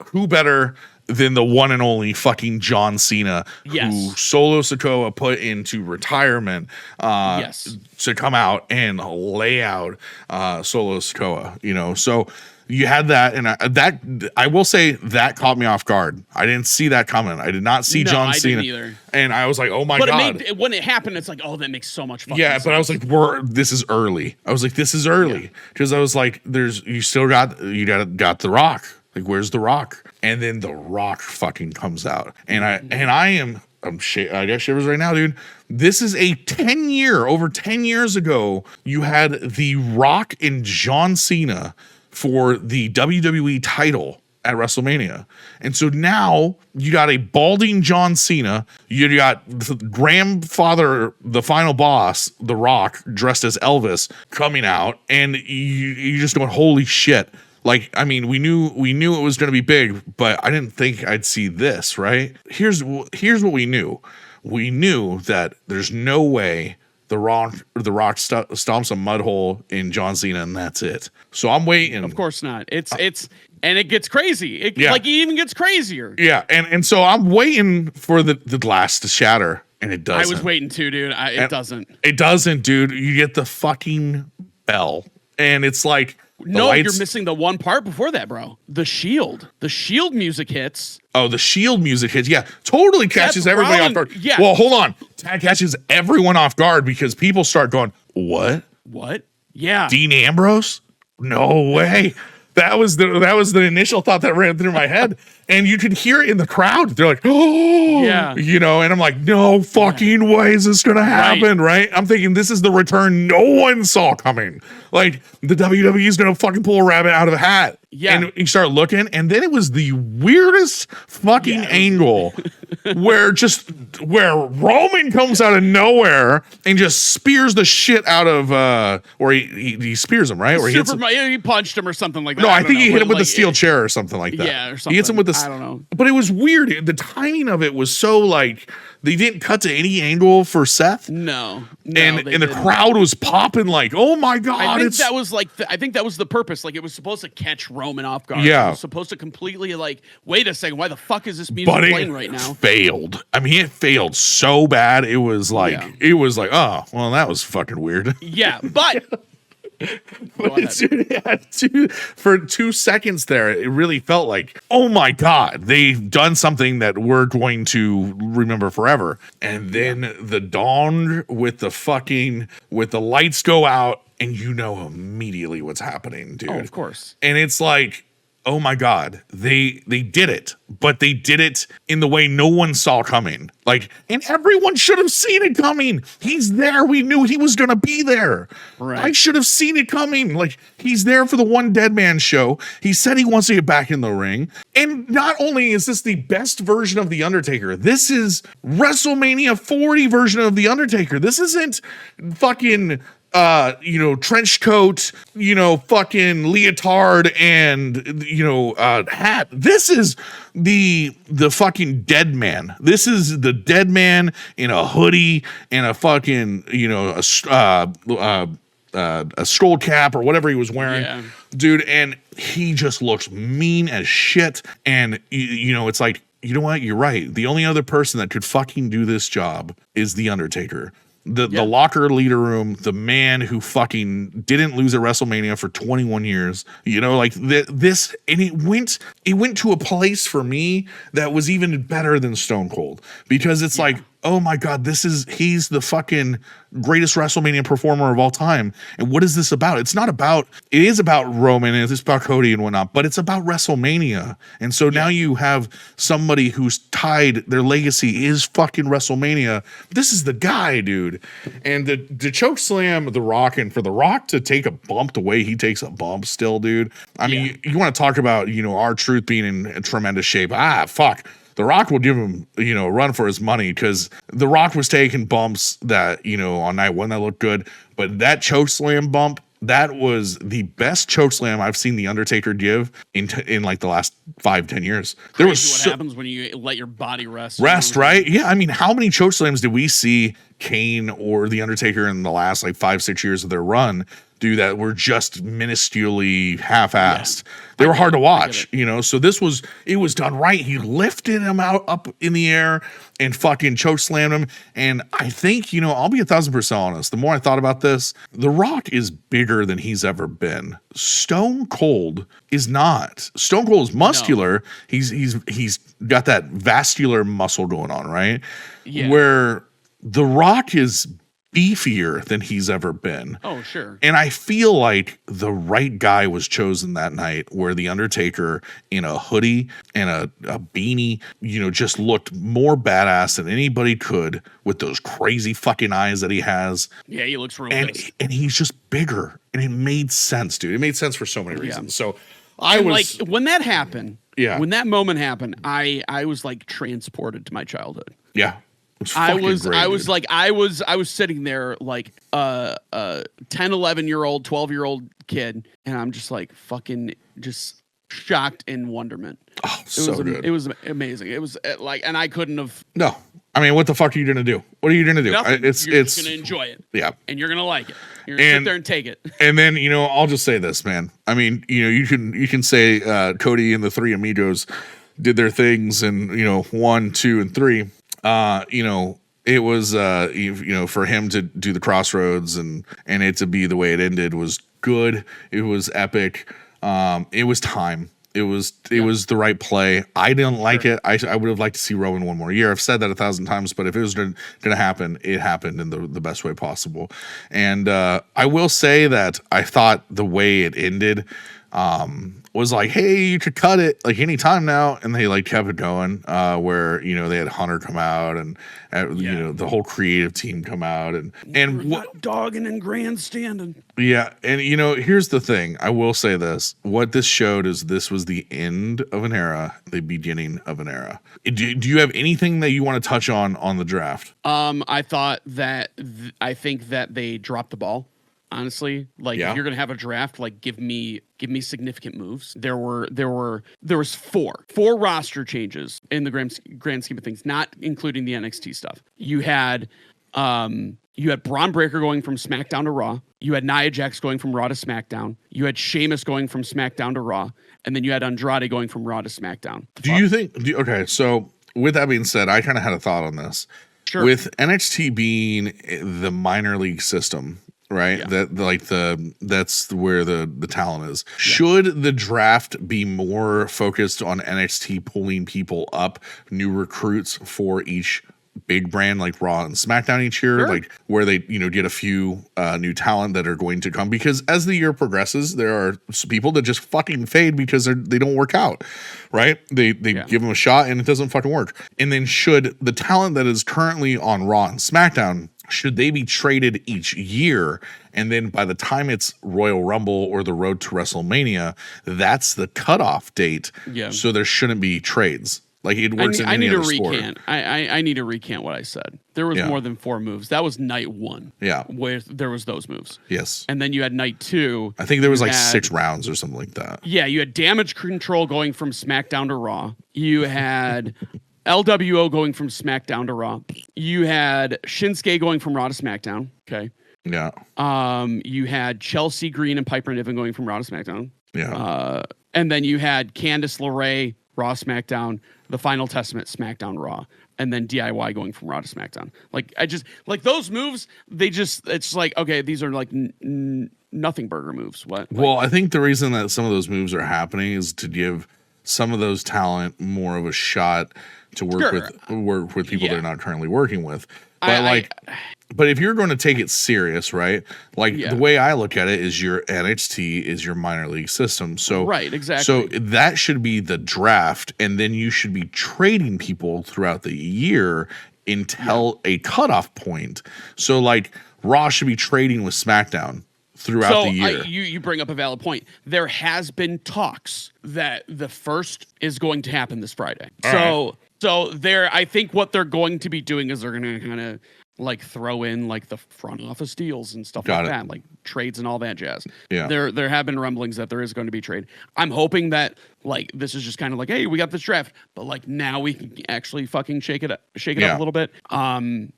who better than the one and only fucking John Cena, who Solo Sikoa put into retirement to come out and lay out Solo Sikoa, you know. So you had that, and that I will say that caught me off guard. I didn't see that coming. I did not see John Cena either. And I was like, oh my god. But when it happened, it's like, oh, that makes so much fun. Yeah, but I was like, this is early. I was like, this is early, because I was like, you got The Rock. Like, where's The Rock? And then The Rock fucking comes out, and I got shivers right now, dude. This is over 10 years ago. You had The Rock and John Cena for the WWE title at WrestleMania. And so now you got a balding John Cena. You got the grandfather, the final boss, The Rock, dressed as Elvis, coming out, and you just going, holy shit. Like, I mean, we knew it was going to be big, but I didn't think I'd see this, right? Here's what we knew. We knew that there's no way The Rock stomps a mud hole in John Cena, and that's it. So I'm waiting. Of course not. It's and it gets crazy. It even gets crazier. Yeah, and so I'm waiting for the glass to shatter, and it doesn't. I was waiting too, dude. It doesn't. It doesn't, dude. You get the fucking bell, and it's like, no, you're missing the one part before that, bro. The Shield. The Shield music hits. Oh, the Shield music hits. Yeah, totally catches everybody off guard. Yeah. Well, hold on. That catches everyone off guard because people start going, what? What? Yeah. Dean Ambrose? No way. That was the initial thought that ran through my head. And you could hear it in the crowd. They're like, oh, yeah. You know, and I'm like, no fucking way is this going to happen, right? I'm thinking this is the return no one saw coming. Like, the WWE is going to fucking pull a rabbit out of a hat. Yeah. And you start looking, and then it was the weirdest fucking angle where Roman comes out of nowhere and just spears the shit out of, or he spears him, right? Or he punched him or something like that. No, I think he hit him with the steel chair or something like that. Yeah, or something. He hits him with the. I don't know. But it was weird. The timing of it was so like they didn't cut to any angle for Seth. No, and the crowd was popping like, oh my god! I think that was the purpose. Like, it was supposed to catch Roman off guard. Yeah, it was supposed to completely like, wait a second, why the fuck is this music playing right now? Failed. I mean, it failed so bad. It was like, oh well, that was fucking weird. Yeah, but. For 2 seconds there, it really felt like, oh my god, they've done something that we're going to remember forever. And then the dawn with the lights go out, and you know immediately what's happening, dude. Oh, of course. And it's like, oh my god, they did it, but they did it in the way no one saw coming. Like, and everyone should have seen it coming. He's there. We knew he was going to be there. Right. I should have seen it coming. Like, he's there for the one dead man show. He said he wants to get back in the ring. And not only is this the best version of The Undertaker, this is WrestleMania 40 version of The Undertaker. This isn't fucking trench coat, fucking leotard and, hat. This is the fucking dead man. This is the dead man in a hoodie and a fucking, a skull cap or whatever he was wearing, dude. And he just looks mean as shit. And, it's like, you know what? You're right. The only other person that could fucking do this job is The Undertaker. The locker leader room, the man who fucking didn't lose at WrestleMania for 21 years, this, and it went to a place for me that was even better than Stone Cold, because it's like, oh my god, he's the fucking greatest WrestleMania performer of all time. And what is this about? It is about Roman, and it's about Cody and whatnot, but it's about WrestleMania. And so now you have somebody who's tied, their legacy is fucking WrestleMania. This is the guy, dude. And the choke slam The Rock, and for The Rock to take a bump the way he takes a bump still, dude. I mean, you want to talk about, R-Truth being in tremendous shape. Fuck. The Rock will give him, a run for his money, because The Rock was taking bumps that, on night one that looked good. But that choke slam bump, that was the best choke slam I've seen The Undertaker give in like the last 5-10 years. There was what happens when you let your body rest. Right? Yeah. I mean, how many choke slams did we see Kane or The Undertaker in the last like 5-6 years of their run do that were just minusculely half-assed. They were hard to watch, you know. So it was done right. He lifted him up in the air and fucking choke slammed him. And I think, you know, I'll be 1,000% honest. The more I thought about this, The Rock is bigger than he's ever been. Stone Cold is not. Stone Cold is muscular. No. He's got that vascular muscle going on, right? Yeah. Where The Rock is beefier than he's ever been. Oh, sure. And I feel like the right guy was chosen that night, where The Undertaker in a hoodie and a beanie, you know, just looked more badass than anybody could with those crazy fucking eyes that he has. Yeah, he looks real good. And he's just bigger. And it made sense, dude. It made sense for so many reasons. So I was like, when that happened, when that moment happened, I was like transported to my childhood. Yeah. I was sitting there like a 10, 11-year-old, 12-year-old kid, and I'm just like fucking just shocked in wonderment. Oh, so good. It was amazing. It was like, and I couldn't have. No, I mean, what the fuck are you gonna do? What are you gonna do? Nothing. It's just gonna enjoy it. Yeah, and you're gonna like it. You're gonna sit there and take it. And then, you know, I'll just say this, man. I mean, you know, you can say Cody and the Three Amigos did their things, and you know, 1, 2, and 3. You know, it was you know, for him to do the Crossroads and it to be the way it ended was good. It was epic. It was time. It was the right play. I didn't like it. I would have liked to see Roman one more year. I've said that 1,000 times, but if it was going to happen, it happened in the best way possible. And I will say that I thought the way it ended was like, hey, you could cut it like any time now, and they like kept it going. Where, you know, they had Hunter come out and you know, the whole creative team come out and what dogging and grandstanding. Yeah, and you know, here's the thing. I will say this: what this showed is this was the end of an era, the beginning of an era. Do you have anything that you want to touch on the draft? I thought that I think that they dropped the ball. Honestly, like if you're gonna have a draft, like give me significant moves. There was four roster changes in the grand scheme of things, not including the NXT stuff. You had Braun Breaker going from SmackDown to Raw. You had Nia Jax going from Raw to SmackDown. You had Sheamus going from SmackDown to Raw, and then you had Andrade going from Raw to SmackDown. Okay, so with that being said, I kind of had a thought on this. Sure. With NXT being the minor league system, right? Yeah. That's where the talent is. Yeah. Should the draft be more focused on NXT pulling people up, new recruits for each big brand like Raw and SmackDown each year, sure, like where they, you know, get a few new talent that are going to come? Because as the year progresses, there are people that just fucking fade because they don't work out, right? They give them a shot and it doesn't fucking work. And then should the talent that is currently on Raw and SmackDown, should they be traded each year? And then by the time it's Royal Rumble or the road to WrestleMania, that's the cutoff date. Yeah. So there shouldn't be trades. Like it works in any other sport. I need to recant what I said. There was more than 4 moves. That was night 1. Yeah. Where there was those moves. Yes. And then you had night 2. I think there was like 6 rounds or something like that. Yeah. You had Damage Control going from SmackDown to Raw. You had LWO going from SmackDown to Raw. You had Shinsuke going from Raw to SmackDown. Okay. Yeah. You had Chelsea Green and Piper Niven going from Raw to SmackDown. Yeah. And then you had Candice LeRae, Raw, SmackDown, The Final Testament, SmackDown, Raw, and then DIY going from Raw to SmackDown. Like, I just like those moves. It's like, okay, these are like nothing burger moves. What? Well, I think the reason that some of those moves are happening is to give some of those talent more of a shot to work with people they're not currently working with. But but if you're going to take it serious, right? Like the way I look at it is your NXT is your minor league system. So right, exactly. So that should be the draft, and then you should be trading people throughout the year until a cutoff point. So like Raw should be trading with SmackDown throughout the year. You bring up a valid point. There has been talks that the first is going to happen this Friday. So I think what they're going to be doing is they're going to kind of like throw in like the front office deals and stuff like that, like trades and all that jazz. Yeah. There have been rumblings that there is going to be trade. I'm hoping that like this is just kind of like, hey, we got this draft, but like now we can actually fucking shake it up a little bit.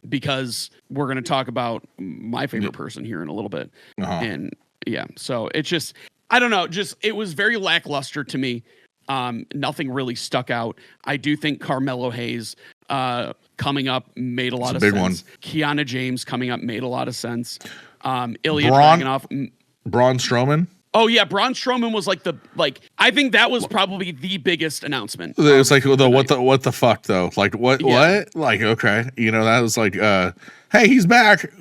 Because we're going to talk about my favorite person here in a little bit. And Yeah. So it's just, I don't know, just it was very lackluster to me. Nothing really stuck out. I do think Carmelo Hayes coming up made a lot of sense. One. Kiana James coming up made a lot of sense. Ilya Dragunov. Braun Strowman. Oh yeah, Braun Strowman was I think that was probably the biggest announcement. It was like what the fuck though? Like what? Like okay, that was like hey, he's back.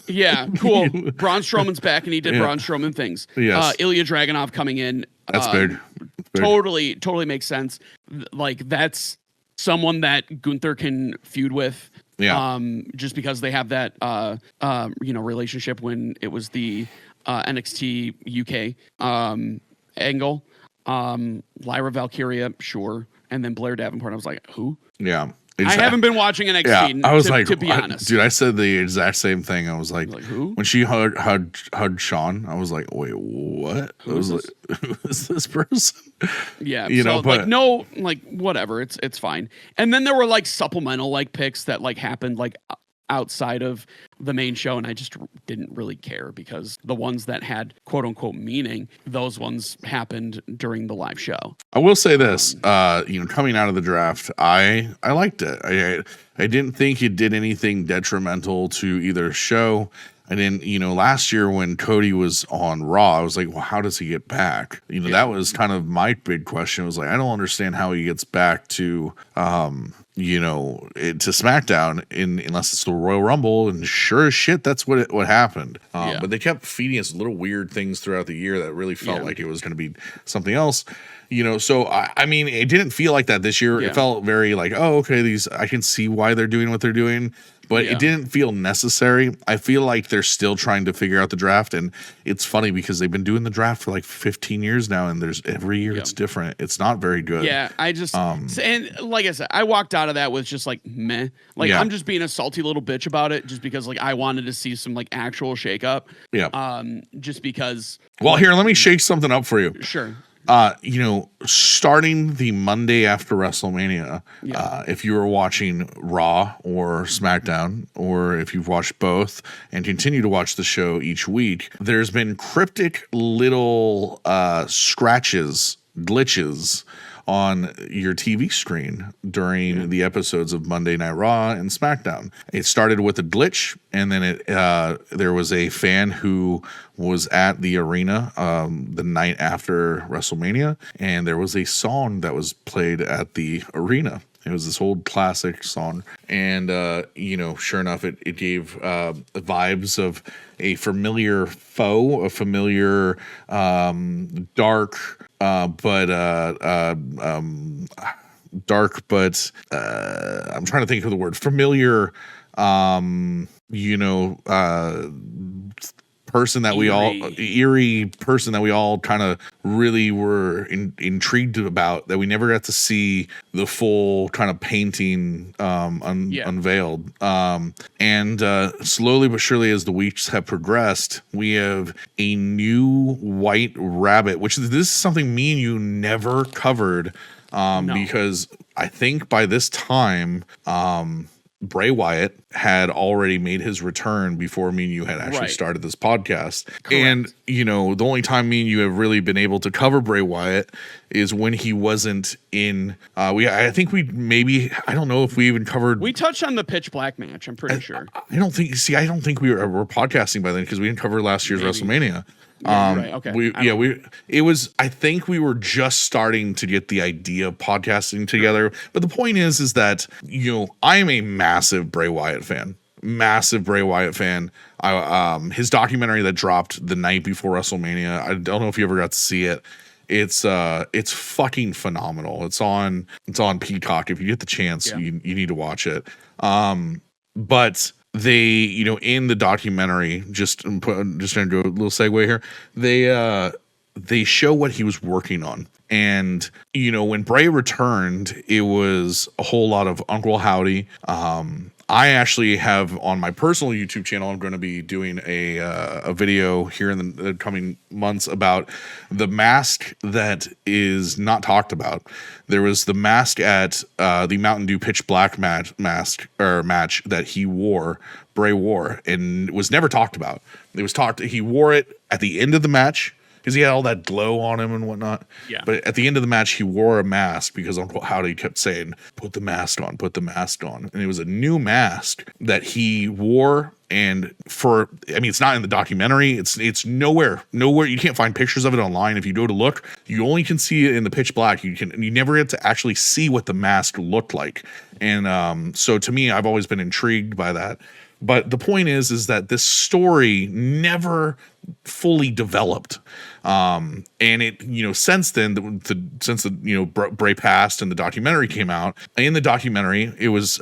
Yeah, cool. Braun Strowman's back and he did Braun Strowman things. Yes. Ilya Dragunov coming in. That's big. Totally makes sense. Like that's someone that Gunther can feud with. Yeah. Just because they have that relationship when it was the NXT UK angle. Lyra Valkyria, sure. And then Blair Davenport. I was like, who? Yeah. I haven't been watching NXT. I was to be honest, dude, I said the exact same thing. I was like who? When she hugged Sean, I was like, wait, what? Who is this person? Yeah, whatever. It's fine. And then there were like supplemental picks that happened outside of the main show, and I just didn't really care because the ones that had quote unquote meaning, those ones happened during the live show. I will say this, coming out of the draft, I liked it. I didn't think it did anything detrimental to either show. I didn't, last year when Cody was on Raw, I was like, well, how does he get back? That was kind of my big question. I was like, I don't understand how he gets back to, to SmackDown unless it's the Royal Rumble. And sure as shit, that's what happened. But they kept feeding us little weird things throughout the year that really felt like it was going to be something else. So I mean, it didn't feel like that this year. It felt very like, oh, okay, I can see why they're doing what they're doing. But it didn't feel necessary. I feel like they're still trying to figure out the draft. And it's funny because they've been doing the draft for 15 years now. And every year it's different. It's not very good. Yeah, I just, and like I said, I walked out of that with just meh. I'm just being a salty little bitch about it just because I wanted to see some actual shake up. Yeah. Just because. Well, here, let me shake something up for you. Sure. Starting the Monday after WrestleMania, if you were watching Raw or SmackDown, or if you've watched both and continue to watch the show each week, there's been cryptic little scratches, glitches on your TV screen during the episodes of Monday Night Raw and SmackDown. It started with a glitch, and then there was a fan who was at the arena the night after WrestleMania, and there was a song that was played at the arena. It was this old classic song, and sure enough, it gave vibes of a familiar foe, a familiar dark but I'm trying to think of the word familiar. Person that eerie person that we all kind of really were intrigued about, that we never got to see the full kind of painting unveiled. And slowly but surely, as the weeks have progressed, we have a new White Rabbit, which this is something me and you never covered, because I think by this time, Bray Wyatt had already made his return before me and you had actually started this podcast. Correct. And, the only time me and you have really been able to cover Bray Wyatt is when he wasn't in, I think I don't know if we even covered. We touched on the Pitch Black match, I'm pretty sure. I don't think we were podcasting by then because we didn't cover last year's WrestleMania. Right. Okay. I think we were just starting to get the idea of podcasting together. But the point is that, I am a massive Bray Wyatt fan. His documentary that dropped the night before WrestleMania, I don't know if you ever got to see it. It's fucking phenomenal. It's on Peacock. If you get the chance, you need to watch it. But they, in the documentary, just going to do a little segue here. They show what he was working on. And, when Bray returned, it was a whole lot of Uncle Howdy. I actually have on my personal YouTube channel, I'm going to be doing a video here in the coming months about the mask that is not talked about. There was the mask at the Mountain Dew Pitch Black match that Bray wore, and it was never talked about. It was he wore it at the end of the match, because he had all that glow on him and whatnot. Yeah. But at the end of the match, he wore a mask because Uncle Howdy kept saying, "Put the mask on, put the mask on." And it was a new mask that he wore. And it's not in the documentary. It's nowhere. You can't find pictures of it online. If you go to look, you only can see it in the pitch black. You never get to actually see what the mask looked like. And so to me, I've always been intrigued by that. But the point is that this story never fully developed. And it, since then, since Bray passed and the documentary came out, in the documentary, it was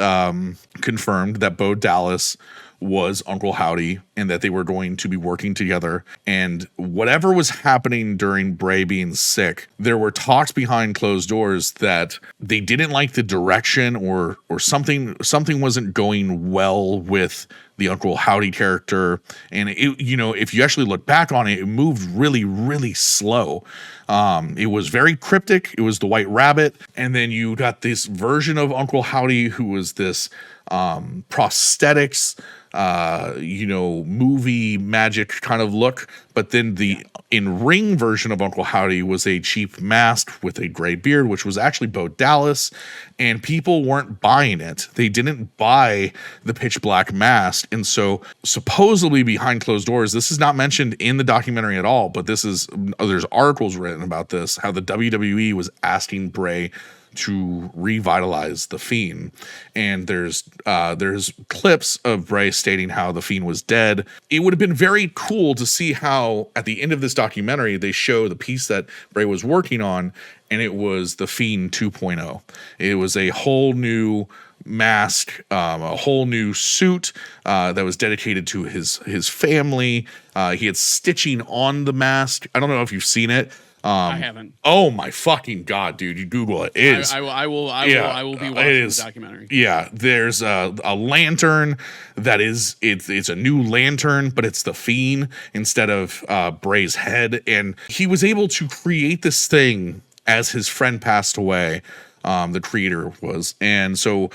confirmed that Bo Dallas was Uncle Howdy and that they were going to be working together. And whatever was happening during Bray being sick, there were talks behind closed doors that they didn't like the direction or something wasn't going well with the Uncle Howdy character. And if you actually look back on it, it moved really, really slow. It was very cryptic. It was the White Rabbit. And then you got this version of Uncle Howdy who was this prosthetics, movie magic kind of look. But then the in-ring version of Uncle Howdy was a cheap mask with a gray beard, which was actually Bo Dallas, and people weren't buying it. They didn't buy the pitch black mask. And so supposedly behind closed doors, this is not mentioned in the documentary at all, but there's articles written about this, how the WWE was asking Bray to revitalize the Fiend. And there's clips of Bray stating how the Fiend was dead. It would have been very cool to see how at the end of this documentary they show the piece that Bray was working on, and it was the Fiend 2.0. It was a whole new mask, a whole new suit that was dedicated to his family. He had stitching on the mask. I don't know if you've seen it. I haven't. Oh my fucking God, dude! You Google it. I will be watching the documentary. Yeah, there's a lantern that it's a new lantern, but it's the Fiend instead of Bray's head, and he was able to create this thing as his friend passed away. The creator was, and so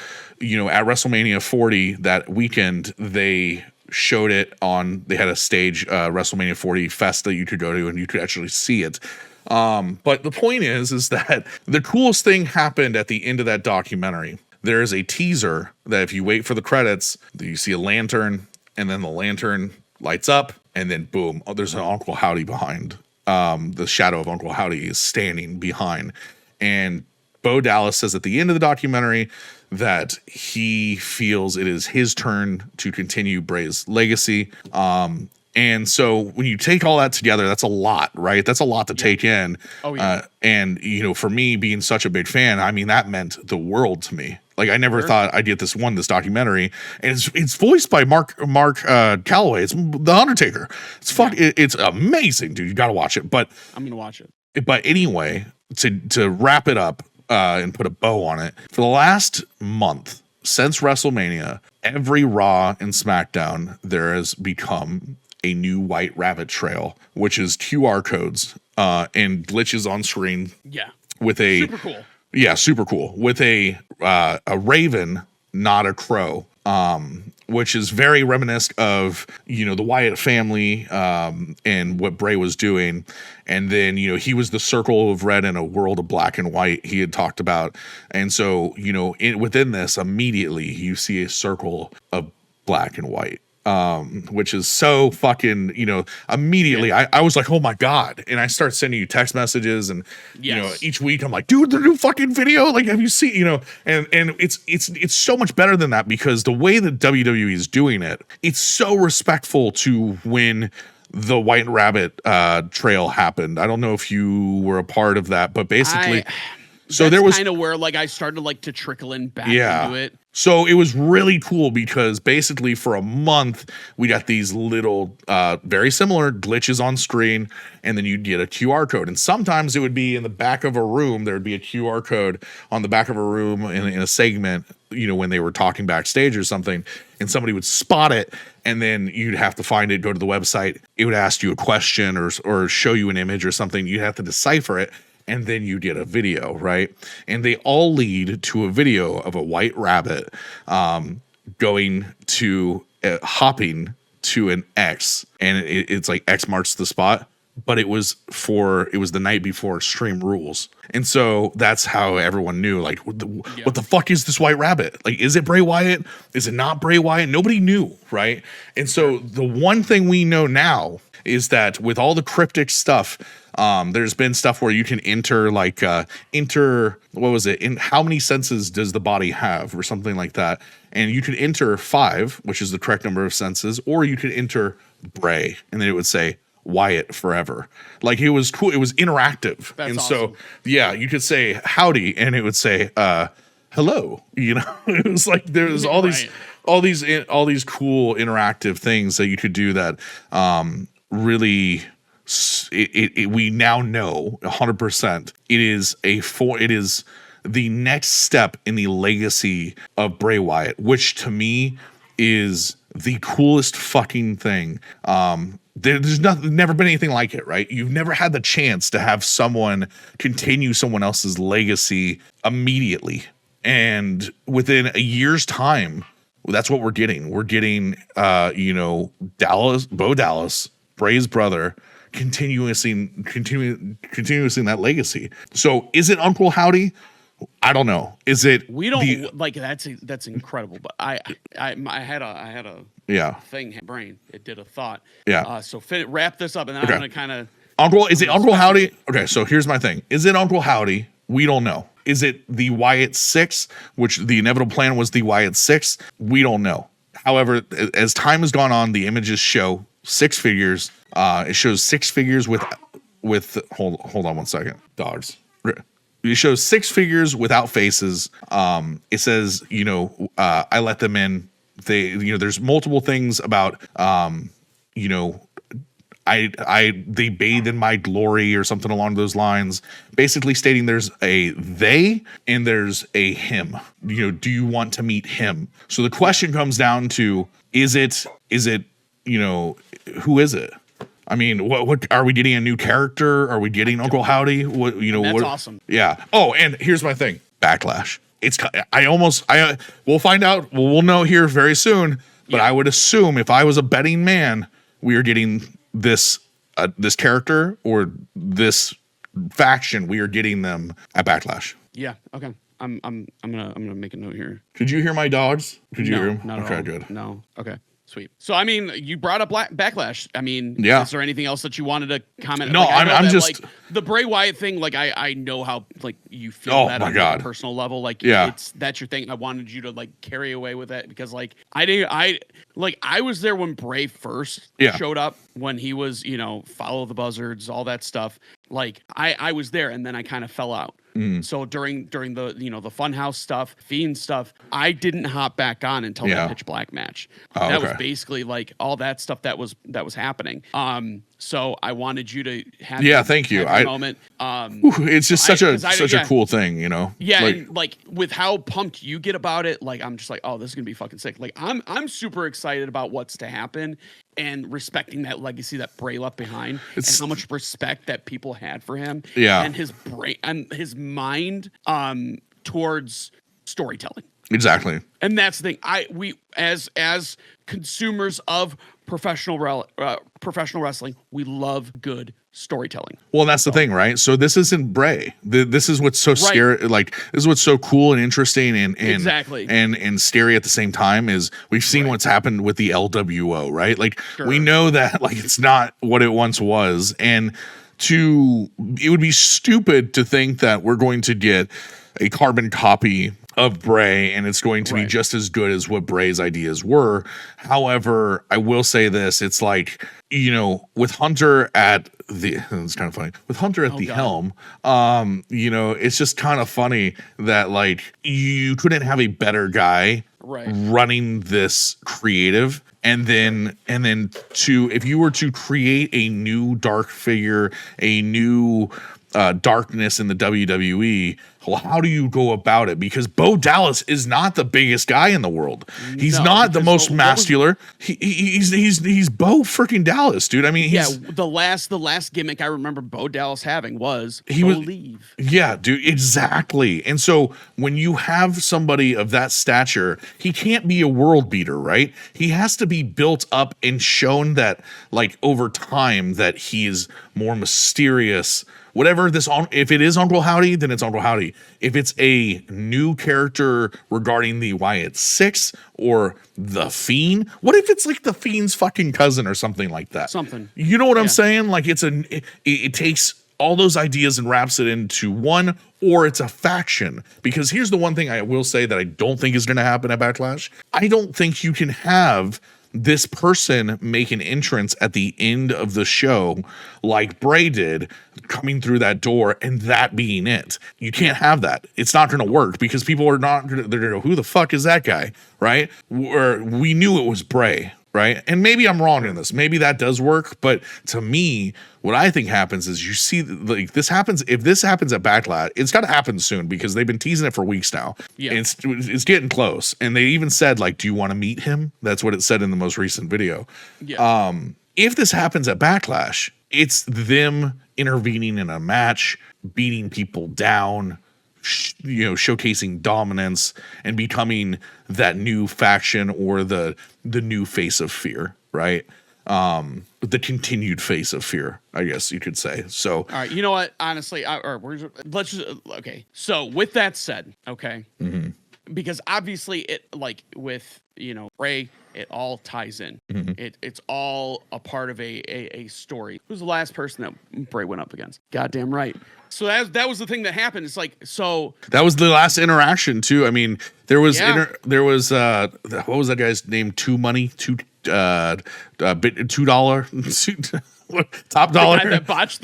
at WrestleMania 40 that weekend they showed it on. They had a stage WrestleMania 40 fest that you could go to, and you could actually see it. But the point is that the coolest thing happened at the end of that documentary. There is a teaser that if you wait for the credits, you see a lantern, and then the lantern lights up, and then boom, there's an Uncle Howdy behind. The shadow of Uncle Howdy is standing behind. And Bo Dallas says at the end of the documentary that he feels it is his turn to continue Bray's legacy. And so when you take all that together, that's a lot, right? That's a lot to take in. Oh, yeah. And, for me being such a big fan, I mean, that meant the world to me. Like, I never thought I'd get this documentary. And it's voiced by Mark Calloway. It's The Undertaker. It's amazing, dude. You got to watch it. But I'm going to watch it. But anyway, to wrap it up and put a bow on it, for the last month since WrestleMania, every Raw and SmackDown, there has become a new White Rabbit trail, which is QR codes and glitches on screen. Yeah. With a super cool. Yeah, super cool. With a raven, not a crow. Which is very reminiscent of, the Wyatt family and what Bray was doing. And then, he was the circle of red in a world of black and white he had talked about. And so, within this, immediately you see a circle of black and white. Which is so fucking, immediately I was like, oh my God. And I start sending you text messages and, each week I'm like, dude, the new fucking video. Like, have you seen, and it's so much better than that because the way that WWE is doing it, it's so respectful to when the White Rabbit trail happened. I don't know if you were a part of that, but basically So that's there was kind of where like I started like to trickle in back Yeah. into it. So it was really cool because basically for a month we got these little very similar glitches on screen, and then you'd get a QR code. And sometimes it would be in the back of a room. There would be a QR code on the back of a room in a segment, you know, when they were talking backstage or something, and somebody would spot it, and then you'd have to find it, go to the website. It would ask you a question or show you an image or something. You'd have to decipher it. And then you get a video, right? And they all lead to a video of a white rabbit going to hopping to an X, and it's like X marks the spot. But it was the night before Extreme Rules, and so that's how everyone knew. Like, what the fuck is this white rabbit? Like, is it Bray Wyatt? Is it not Bray Wyatt? Nobody knew, right? And so the one thing we know now is that with all the cryptic stuff, there's been stuff where you can enter what was it? In how many senses does the body have, or something like that, and you could enter 5, which is the correct number of senses, or you could enter Bray, and then it would say Wyatt forever. Like, it was cool. It was interactive. That's and awesome. So yeah, you could say howdy and it would say hello, you know. It was like there was all these cool interactive things that you could do that really we now know 100% it is the next step in the legacy of Bray Wyatt, which to me is the coolest fucking thing. There's never been anything like it, right? You've never had the chance to have someone continue someone else's legacy immediately. And within a year's time, that's what we're getting. We're getting, Bo Dallas, Bray's brother, continuously that legacy. So is it Uncle Howdy? I don't know. Is it? We don't like that's incredible. But I had a thing brain. It did a thought. Yeah. So wrap this up, and then I'm gonna kind of Is it Uncle Howdy? Okay. So here's my thing. Is it Uncle Howdy? We don't know. Is it the Wyatt 6, which the inevitable plan was the Wyatt 6? We don't know. However, as time has gone on, the images show 6 figures. It shows 6 figures with hold on one second. Dogs. It shows 6 figures without faces. It says, I let them in. There's multiple things about, they bathe in my glory or something along those lines, basically stating there's a they and there's a him. Do you want to meet him? So the question comes down to, is it, who is it? I mean, what are we getting a new character? Are we getting Uncle Howdy? That's awesome. Yeah. Oh, and here's my thing. Backlash. We'll find out. We'll know here very soon. But I would assume if I was a betting man, we are getting this character or this faction. We are getting them at Backlash. Yeah. Okay. I'm gonna make a note here. Could you hear my dogs? Could you hear them? Not okay, at all. good. No. Okay. Sweet. So, I mean, you brought up Backlash. I mean, yeah. Is there anything else that you wanted to comment? No, I'm just the Bray Wyatt thing. Like, I know how you feel on a personal level. Like, that's your thing. I wanted you to carry away with it because I was there when Bray first showed up, when he was follow the buzzards, all that stuff. Like, I was there, and then I kind of fell out. So during the the Funhouse stuff, Fiend stuff, I didn't hop back on until the Pitch Black match. That was basically all that stuff that was happening. So I wanted you to have thank you. Moment. It's just such a cool thing, Yeah, and with how pumped you get about it, I'm just oh, this is gonna be fucking sick. I'm super excited about what's to happen, and respecting that legacy that Bray left behind, and how much respect that people had for him, and his brain and his mind towards storytelling. Exactly. And that's the thing. We as consumers of professional wrestling, we love good storytelling. Well, that's the thing, right? So this isn't Bray. This is what's so scary. This is what's so cool and interesting and exactly and scary at the same time is we've seen what's happened with the LWO, right? We know that it's not what it once was, and it would be stupid to think that we're going to get a carbon copy of Bray and it's going to be just as good as what Bray's ideas were. However, I will say this, it's like, you know, with Hunter at the, it's kind of funny, with Hunter at the helm, you know, it's just kind of funny that like you couldn't have a better guy running this creative. And then if you were to create a new dark figure, a new darkness in the WWE, well, how do you go about it? Because Bo Dallas is not the biggest guy in the world. He's not the most muscular. He's Bo freaking Dallas, dude. I mean, the last gimmick I remember Bo Dallas having was believe. Yeah, dude, exactly. And so when you have somebody of that stature, he can't be a world beater, right? He has to be built up and shown that, like, over time, that he is more mysterious. Whatever if it is Uncle Howdy, then it's Uncle Howdy. If it's a new character regarding the Wyatt Six or the Fiend, what if it's like the Fiend's fucking cousin or something like that? You know what I'm saying? Like it takes all those ideas and wraps it into one, or it's a faction. Because here's the one thing I will say that I don't think is going to happen at Backlash. I don't think you can have this person make an entrance at the end of the show like Bray did, coming through that door and that being it. You can't have that. It's not going to work because people are not going to, they're going to go, who the fuck is that guy? Right? Or we knew it was Bray. Right. And maybe I'm wrong in this. Maybe that does work. But to me, what I think happens is you see, like, this happens. If this happens at Backlash, it's got to happen soon because they've been teasing it for weeks now. Yeah. And it's getting close. And they even said, like, do you want to meet him? That's what it said in the most recent video. Yeah. If this happens at Backlash, it's them intervening in a match, beating people down, you know, showcasing dominance and becoming that new faction or the new face of fear, right? The continued face of fear, I guess you could say. So, all right, you know what? Honestly, let's just okay. So, with that said, okay, because obviously it, like with, you know, Bray, it all ties in. It's all a part of a story. Who's the last person that Bray went up against? Goddamn right. So that was the thing that happened. It's like, so that was the last interaction too. I mean, there was what was that guy's name? $2 top dollar. The guy that botched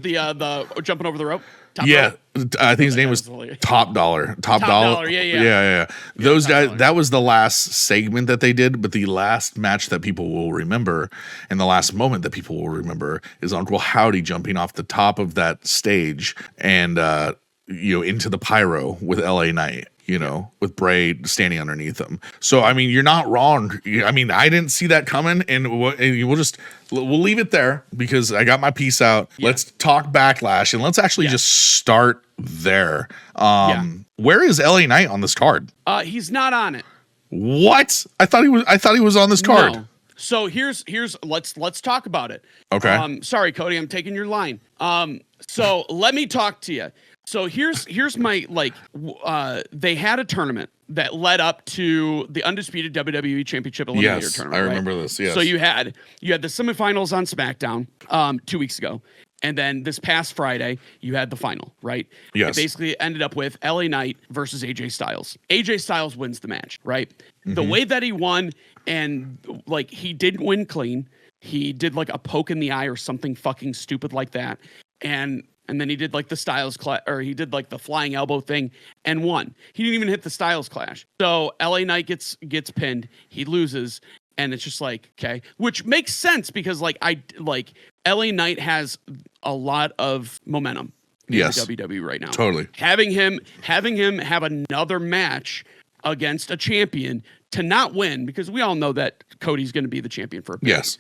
the jumping over the rope. I think his name was Top Dollar. Top Dollar. Yeah. Those guys. That was the last segment that they did, but the last match that people will remember, and the last moment that people will remember, is Uncle Howdy jumping off the top of that stage and into the pyro with LA Knight. You know, with Bray standing underneath him. So, I mean, you're not wrong. I mean, I didn't see that coming, and we'll leave it there because I got my piece out. Yeah. Let's talk Backlash, and let's actually just start there. Where is LA Knight on this card? He's not on it. What? I thought he was on this card. No. So here's let's talk about it. Okay. Sorry, Cody, I'm taking your line. So let me talk to you. So here's my, like, they had a tournament that led up to the undisputed WWE Championship Eliminator tournament. I remember this. Yes. So you had the semifinals on SmackDown 2 weeks ago, and then this past Friday you had the final, right? Yes. It basically ended up with LA Knight versus AJ Styles. AJ Styles wins the match, right? The way that he won, and like he didn't win clean. He did like a poke in the eye or something fucking stupid like that, and then he did like the Styles clash, or he did like the flying elbow thing and won. He didn't even hit the Styles clash. So LA Knight gets pinned. He loses. And it's just like, okay, which makes sense because LA Knight has a lot of momentum in WWE right now. Totally. Having him have another match against a champion to not win, because we all know that Cody's going to be the champion for a bit. Yes.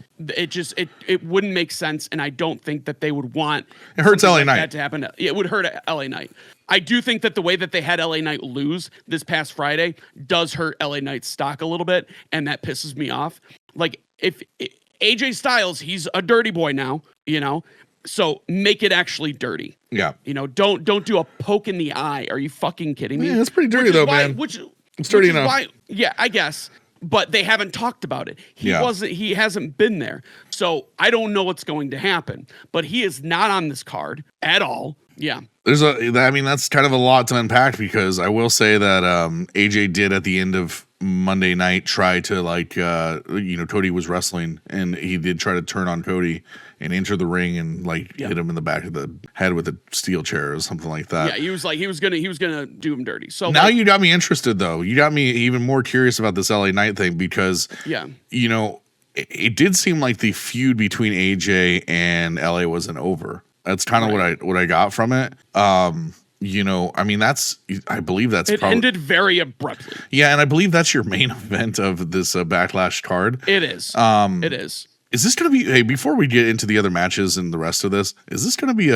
It wouldn't make sense, and I don't think that they would want it hurts LA Knight that to happen. It would hurt LA Knight. I do think that the way that they had LA Knight lose this past Friday does hurt LA Knight's stock a little bit, and that pisses me off. Like, if AJ Styles, he's a dirty boy now, you know, so make it actually dirty. Yeah. You know, don't do a poke in the eye. Are you fucking kidding me? Yeah, that's pretty dirty though, man. It's dirty enough. Yeah, I guess. but they haven't talked about it. He hasn't been there. So I don't know what's going to happen, but he is not on this card at all. Yeah. That's kind of a lot to unpack, because I will say that AJ did at the end of Monday night try to Cody was wrestling, and he did try to turn on Cody and enter the ring and hit him in the back of the head with a steel chair or something like that. Yeah, he was gonna do him dirty. So now you got me interested, though. You got me even more curious about this LA Knight thing, because it did seem like the feud between AJ and LA wasn't over. That's kind of what I got from it. I believe that's it ended very abruptly. Yeah, and I believe that's your main event of this Backlash card. It is. It is. Is this going to be? Hey, before we get into the other matches and the rest of this, is this going to be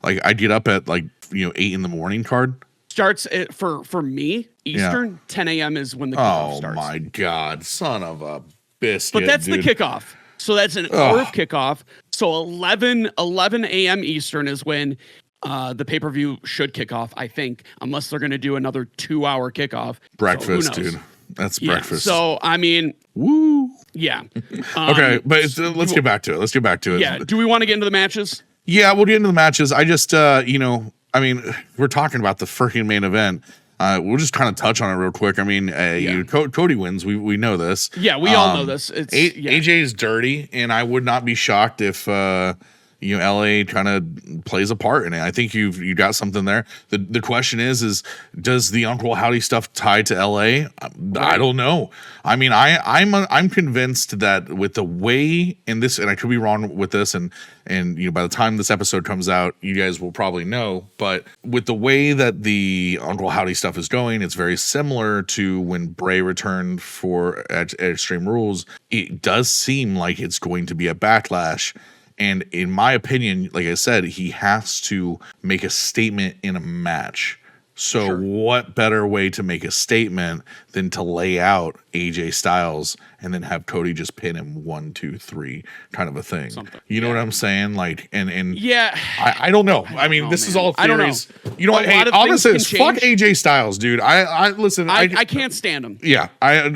I get up at 8 a.m. card? Starts at, for me Eastern 10 a.m. is when the kickoff starts. Oh my God, son of a biscuit! But that's the kickoff. So that's an hour of kickoff. So 11 a.m. Eastern is when the pay-per-view should kick off, I think, unless they're going to do another 2-hour kickoff. Breakfast, so dude. That's breakfast. So, I mean, woo. Yeah. Okay, but let's get back to it. Yeah. Do we want to get into the matches? Yeah, we'll get into the matches. I just, we're talking about the freaking main event. We'll just kind of touch on it real quick. I mean, Cody wins. We know this. Yeah, we all know this. AJ is dirty, and I would not be shocked if LA kind of plays a part in it. I think you got something there. The question is does the Uncle Howdy stuff tie to LA? I don't know. I mean, I'm convinced that with the way in this, and I could be wrong with this, and by the time this episode comes out, you guys will probably know. But with the way that the Uncle Howdy stuff is going, it's very similar to when Bray returned for at Extreme Rules. It does seem like it's going to be a Backlash. And in my opinion, like I said, he has to make a statement in a match. So what better way to make a statement than to lay out AJ Styles and then have Cody just pin him 1, 2, 3 kind of a thing. You know what I'm saying? I don't know. I mean, this is all theories. You know what? Hey, all this is fuck AJ Styles, dude. I listen. I can't stand him. Yeah. I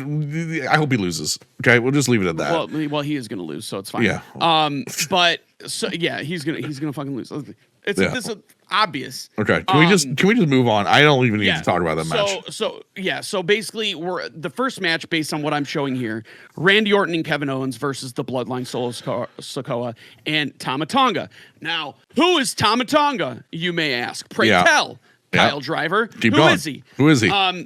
hope he loses. Okay, we'll just leave it at that. Well, he is going to lose, so it's fine. Yeah. But so yeah, he's gonna fucking lose. This is obvious. Okay. Can we just move on? I don't even need to talk about that match. So basically the first match, based on what I'm showing here, Randy Orton and Kevin Owens versus the Bloodline, Solo Sikoa and Tama Tonga. Now, who is Tama Tonga, you may ask? Pray tell. Kyle Driver. Who is he?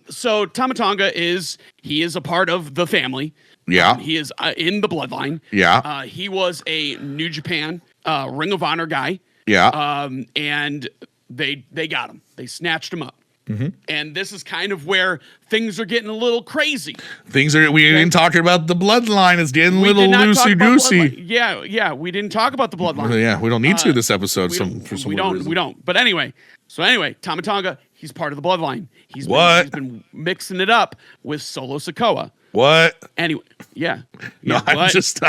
So Tama Tonga is a part of the family. Yeah. He is in the Bloodline. Yeah. He was a New Japan Ring of Honor guy. Yeah. And they got him. They snatched him up. Mm-hmm. And this is kind of where things are getting a little crazy. We didn't talk about the Bloodline. It's getting a little loosey-goosey. Yeah, we didn't talk about the Bloodline. Yeah, we don't need to this episode. We don't. But anyway, Tama Tonga, he's part of the Bloodline. He's been mixing it up with Solo Sikoa. What? Anyway, yeah. No, I'm just.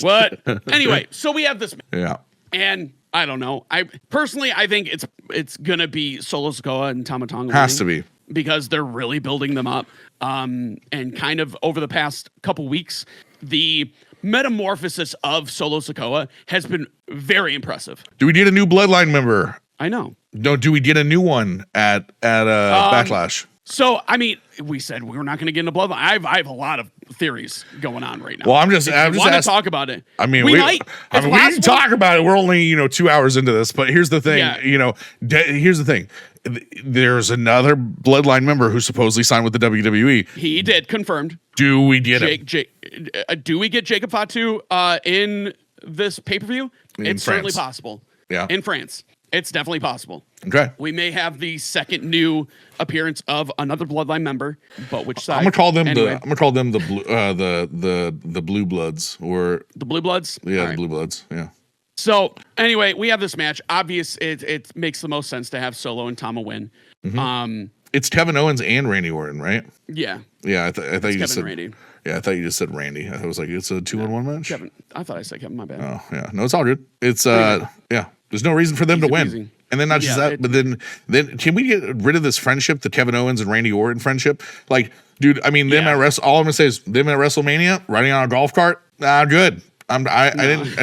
What? Anyway, so we have this. Yeah. And I don't know. I think it's gonna be Solo Sikoa and Tama Tonga. Has to be, because they're really building them up. And kind of over the past couple weeks, the metamorphosis of Solo Sikoa has been very impressive. Do we need a new Bloodline member? I know. No, do we get a new one at Backlash? So, I mean, we said we were not going to get into Bloodline. I have a lot of theories going on right now. Well, I'm just want to talk about it. I mean, we can talk about it. We're only 2 hours into this, but here's the thing. Yeah. Here's the thing. There's another Bloodline member who supposedly signed with the WWE. He did, confirmed. Do we get him? Do we get Jacob Fatu in this pay-per-view? It's certainly possible. Yeah, in France. It's definitely possible. Okay. We may have the second new appearance of another Bloodline member, but which side? I'm gonna call them the Blue Bloods, or the Blue Bloods. Yeah, the Blue Bloods. Yeah. So anyway, we have this match. Obvious, it makes the most sense to have Solo and Tama win. Mm-hmm. It's Kevin Owens and Randy Orton, right? Yeah. Yeah, I thought you just said Randy. Yeah, I thought you just said Randy. I was like, it's a 2-on-1 match. Kevin. I thought I said Kevin. My bad. Oh yeah, no, it's all good. It's yeah. There's no reason for them to win. And then not just that, but then can we get rid of this friendship, the Kevin Owens and Randy Orton friendship? Like, dude, I mean, them at all I'm gonna say is them at WrestleMania riding on a golf cart. Good. I didn't.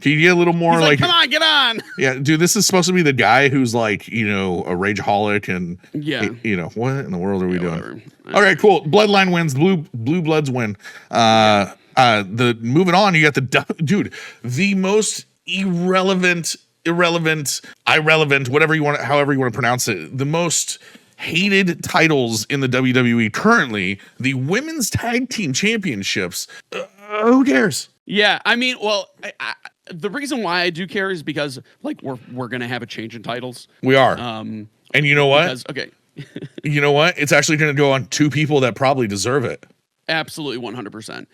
Can you get a little more like? Come on, get on. Yeah, dude, this is supposed to be the guy who's like, a rageaholic and what in the world are we doing? Whatever. All right, cool. Bloodline wins. Blue Bloods win. The moving on, you got the most irrelevant, whatever you want, however you want to pronounce it, the most hated titles in the WWE currently, the women's tag team championships. Who cares? Yeah, I mean, well, the reason why I do care is because like we're gonna have a change in titles. We are. And you know what? You know what? It's actually gonna go on two people that probably deserve it. Absolutely, 100%.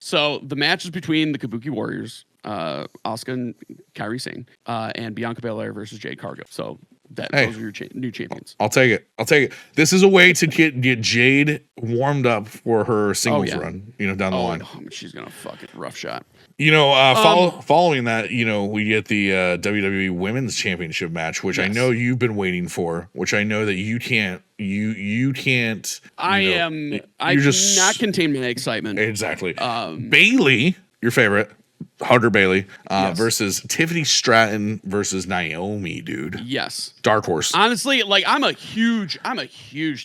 So the match is between the Kabuki Warriors, Asuka and Kairi Sane, and Bianca Belair versus Jade Cargill. So those are your new champions. I'll take it. This is a way to get Jade warmed up for her singles run, down the line. She's gonna fucking rough shot. Following that, we get the WWE Women's Championship match, which I know you've been waiting for, which I know that you can't. You can't. I cannot contain my excitement. Exactly. Bailey, your favorite. Hunter Bailey versus Tiffany Stratton versus Naomi, dude. Yes. Dark horse. Honestly, like I'm a huge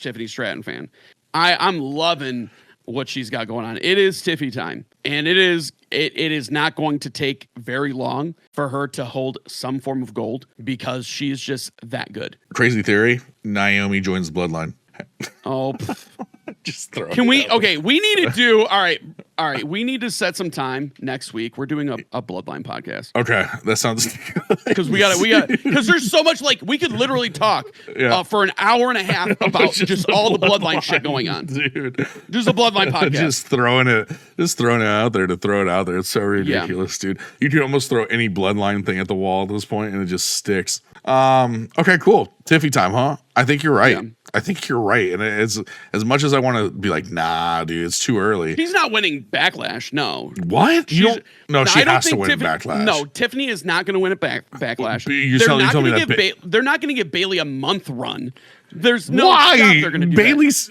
Tiffany Stratton fan. I'm loving what she's got going on. It is Tiffy time. And it is not going to take very long for her to hold some form of gold because she's just that good. Crazy theory. Naomi joins Bloodline. Oh, just throw. Can we? Okay, we need to do. All right. We need to set some time next week. We're doing a Bloodline podcast. Okay, that sounds because we got because there's so much like we could literally talk for an hour and a half about just all the Bloodline shit going on, dude. Just a Bloodline podcast. Just throwing it out there to throw it out there. It's so ridiculous, dude. You can almost throw any Bloodline thing at the wall at this point, and it just sticks. Okay, cool. Tiffy time, huh? I think you're right. Yeah. I think you're right. And it's as much as I want to be like, nah, dude, it's too early. She's not winning Backlash. No. What? She has to win Backlash. No, Tiffany is not going to win a Backlash. They're not going to give Bailey a month run. There's no why they're going to do Bailey's.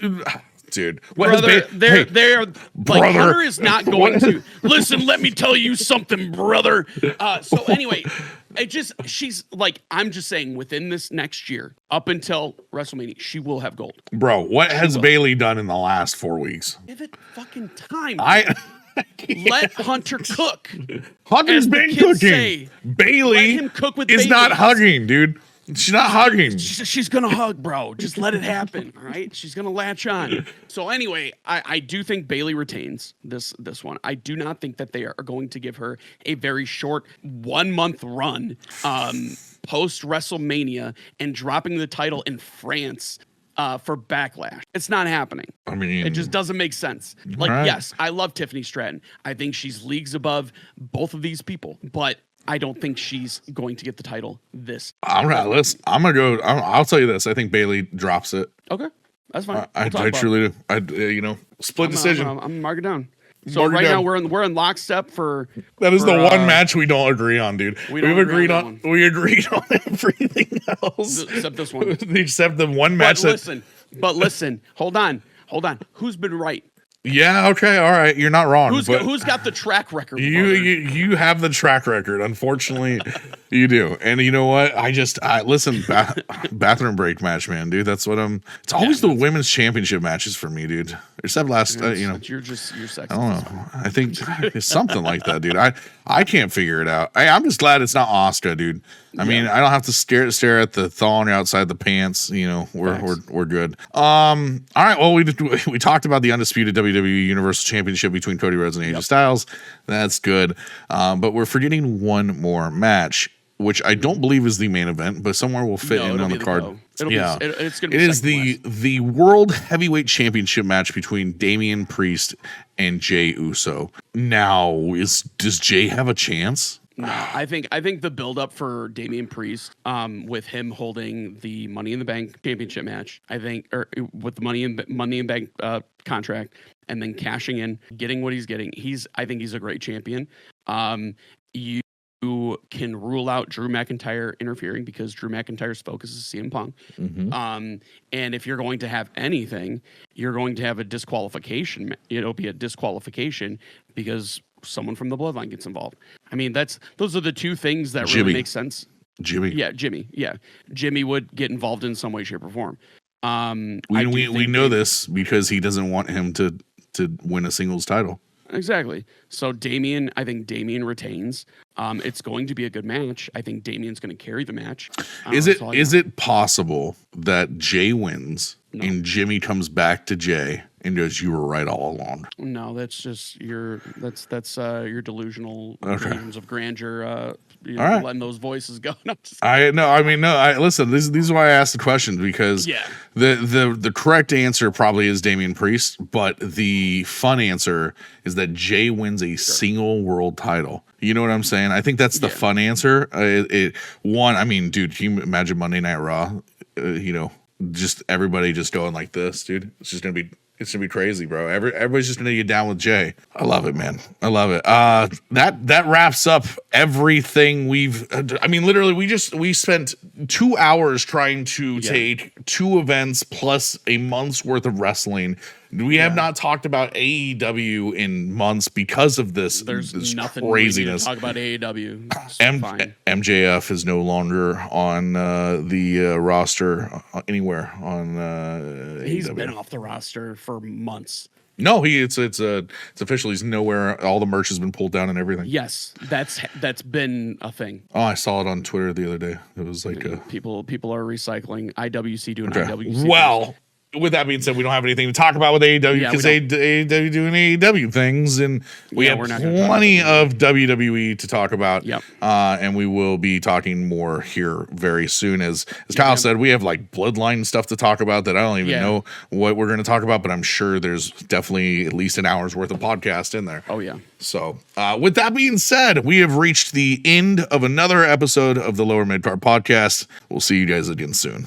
Dude, brother, Hunter is not going to listen. Let me tell you something, brother. So anyway, I'm just saying within this next year, up until WrestleMania, she will have gold. Bro, what has Bailey done in the last 4 weeks? Give it fucking time. Let Hunter cook. Hunter's been cooking. Bailey let him cook with is not hugging, dude. She's not hugging. She's gonna hug, bro. Just let it happen. All right. She's gonna latch on. So anyway, I do think Bailey retains this one. I do not think that they are going to give her a very short 1 month run post WrestleMania and dropping the title in France for Backlash. It's not happening. I mean, it just doesn't make sense. Like, yes, I love Tiffany Stratton. I think she's leagues above both of these people, but I don't think she's going to get the title I'm gonna go. I'll tell you this. I think Bailey drops it. Okay, that's fine. I truly do. Split decision. I'm mark it down. So now we're in lockstep for. That is the one match we don't agree on, dude. We agreed on everything else except this one. Except the one match. But listen. Hold on. Who's been right? Yeah, okay, all right. You're not wrong. Who's got the track record? You have the track record. Unfortunately, you do. And you know what? Listen, bathroom break match, man, dude. That's what it's always the women's championship matches for me, dude. Except you're sexy. I don't know. I think it's something like that, dude. I can't figure it out. I'm just glad it's not Asuka, dude. I mean, I don't have to stare at the thong outside the pants. We're good. All right. Well, we talked about the undisputed WWE Universal Championship between Cody Rhodes and AJ Styles. That's good. But we're forgetting one more match, which I don't believe is the main event, but somewhere will fit in on the card. It's going to be. It is the World Heavyweight Championship match between Damian Priest and Jey Uso. Now, does Jey have a chance? No, I think the build up for Damian Priest, with him holding the Money in the Bank championship match, with the Money in Bank contract, and then cashing in, getting what he's getting. I think he's a great champion. You can rule out Drew McIntyre interfering because Drew McIntyre's focus is CM Punk. And if you're going to have anything, you're going to have a disqualification. It'll be a disqualification because someone from the bloodline gets involved. I mean, those are the two things that really make sense. Jimmy. Yeah, Jimmy. Yeah. Jimmy would get involved in some way, shape, or form. We know this because he doesn't want him to win a singles title. Exactly. So I think Damian retains. It's going to be a good match. I think Damian's going to carry the match. Is it possible that Jay wins and Jimmy comes back to Jay and goes, "You were right all along"? No, that's just your delusional dreams of grandeur. Letting those voices go. No, listen. This is why I asked the question, because the correct answer probably is Damian Priest, but the fun answer is that Jay wins a single world title. You know what I'm saying? I think that's the fun answer. Dude, can you imagine Monday Night Raw? Just everybody just going like this, dude. It's gonna be crazy, bro. Everybody's just gonna get down with Jay. I love it, man. I love it. That wraps up everything literally we spent 2 hours trying to take 2 events plus a month's worth of wrestling. We have not talked about AEW in months because of this. There's nothing craziness. To talk about AEW. MJF is no longer on the roster anywhere on He's AEW. been off the roster for months. No, it's official. He's nowhere. All the merch has been pulled down and everything. Yes, that's been a thing. Oh, I saw it on Twitter the other day. It was like people are recycling IWC doing IWC. Well, with that being said, we don't have anything to talk about with AEW because AEW doing AEW things, and we have plenty of WWE to talk about. Yep. And we will be talking more here very soon. As Kyle said, we have like bloodline stuff to talk about that I don't even know what we're going to talk about, but I'm sure there's definitely at least an hour's worth of podcast in there. Oh yeah. So with that being said, we have reached the end of another episode of the Lower Mid Card Podcast. We'll see you guys again soon.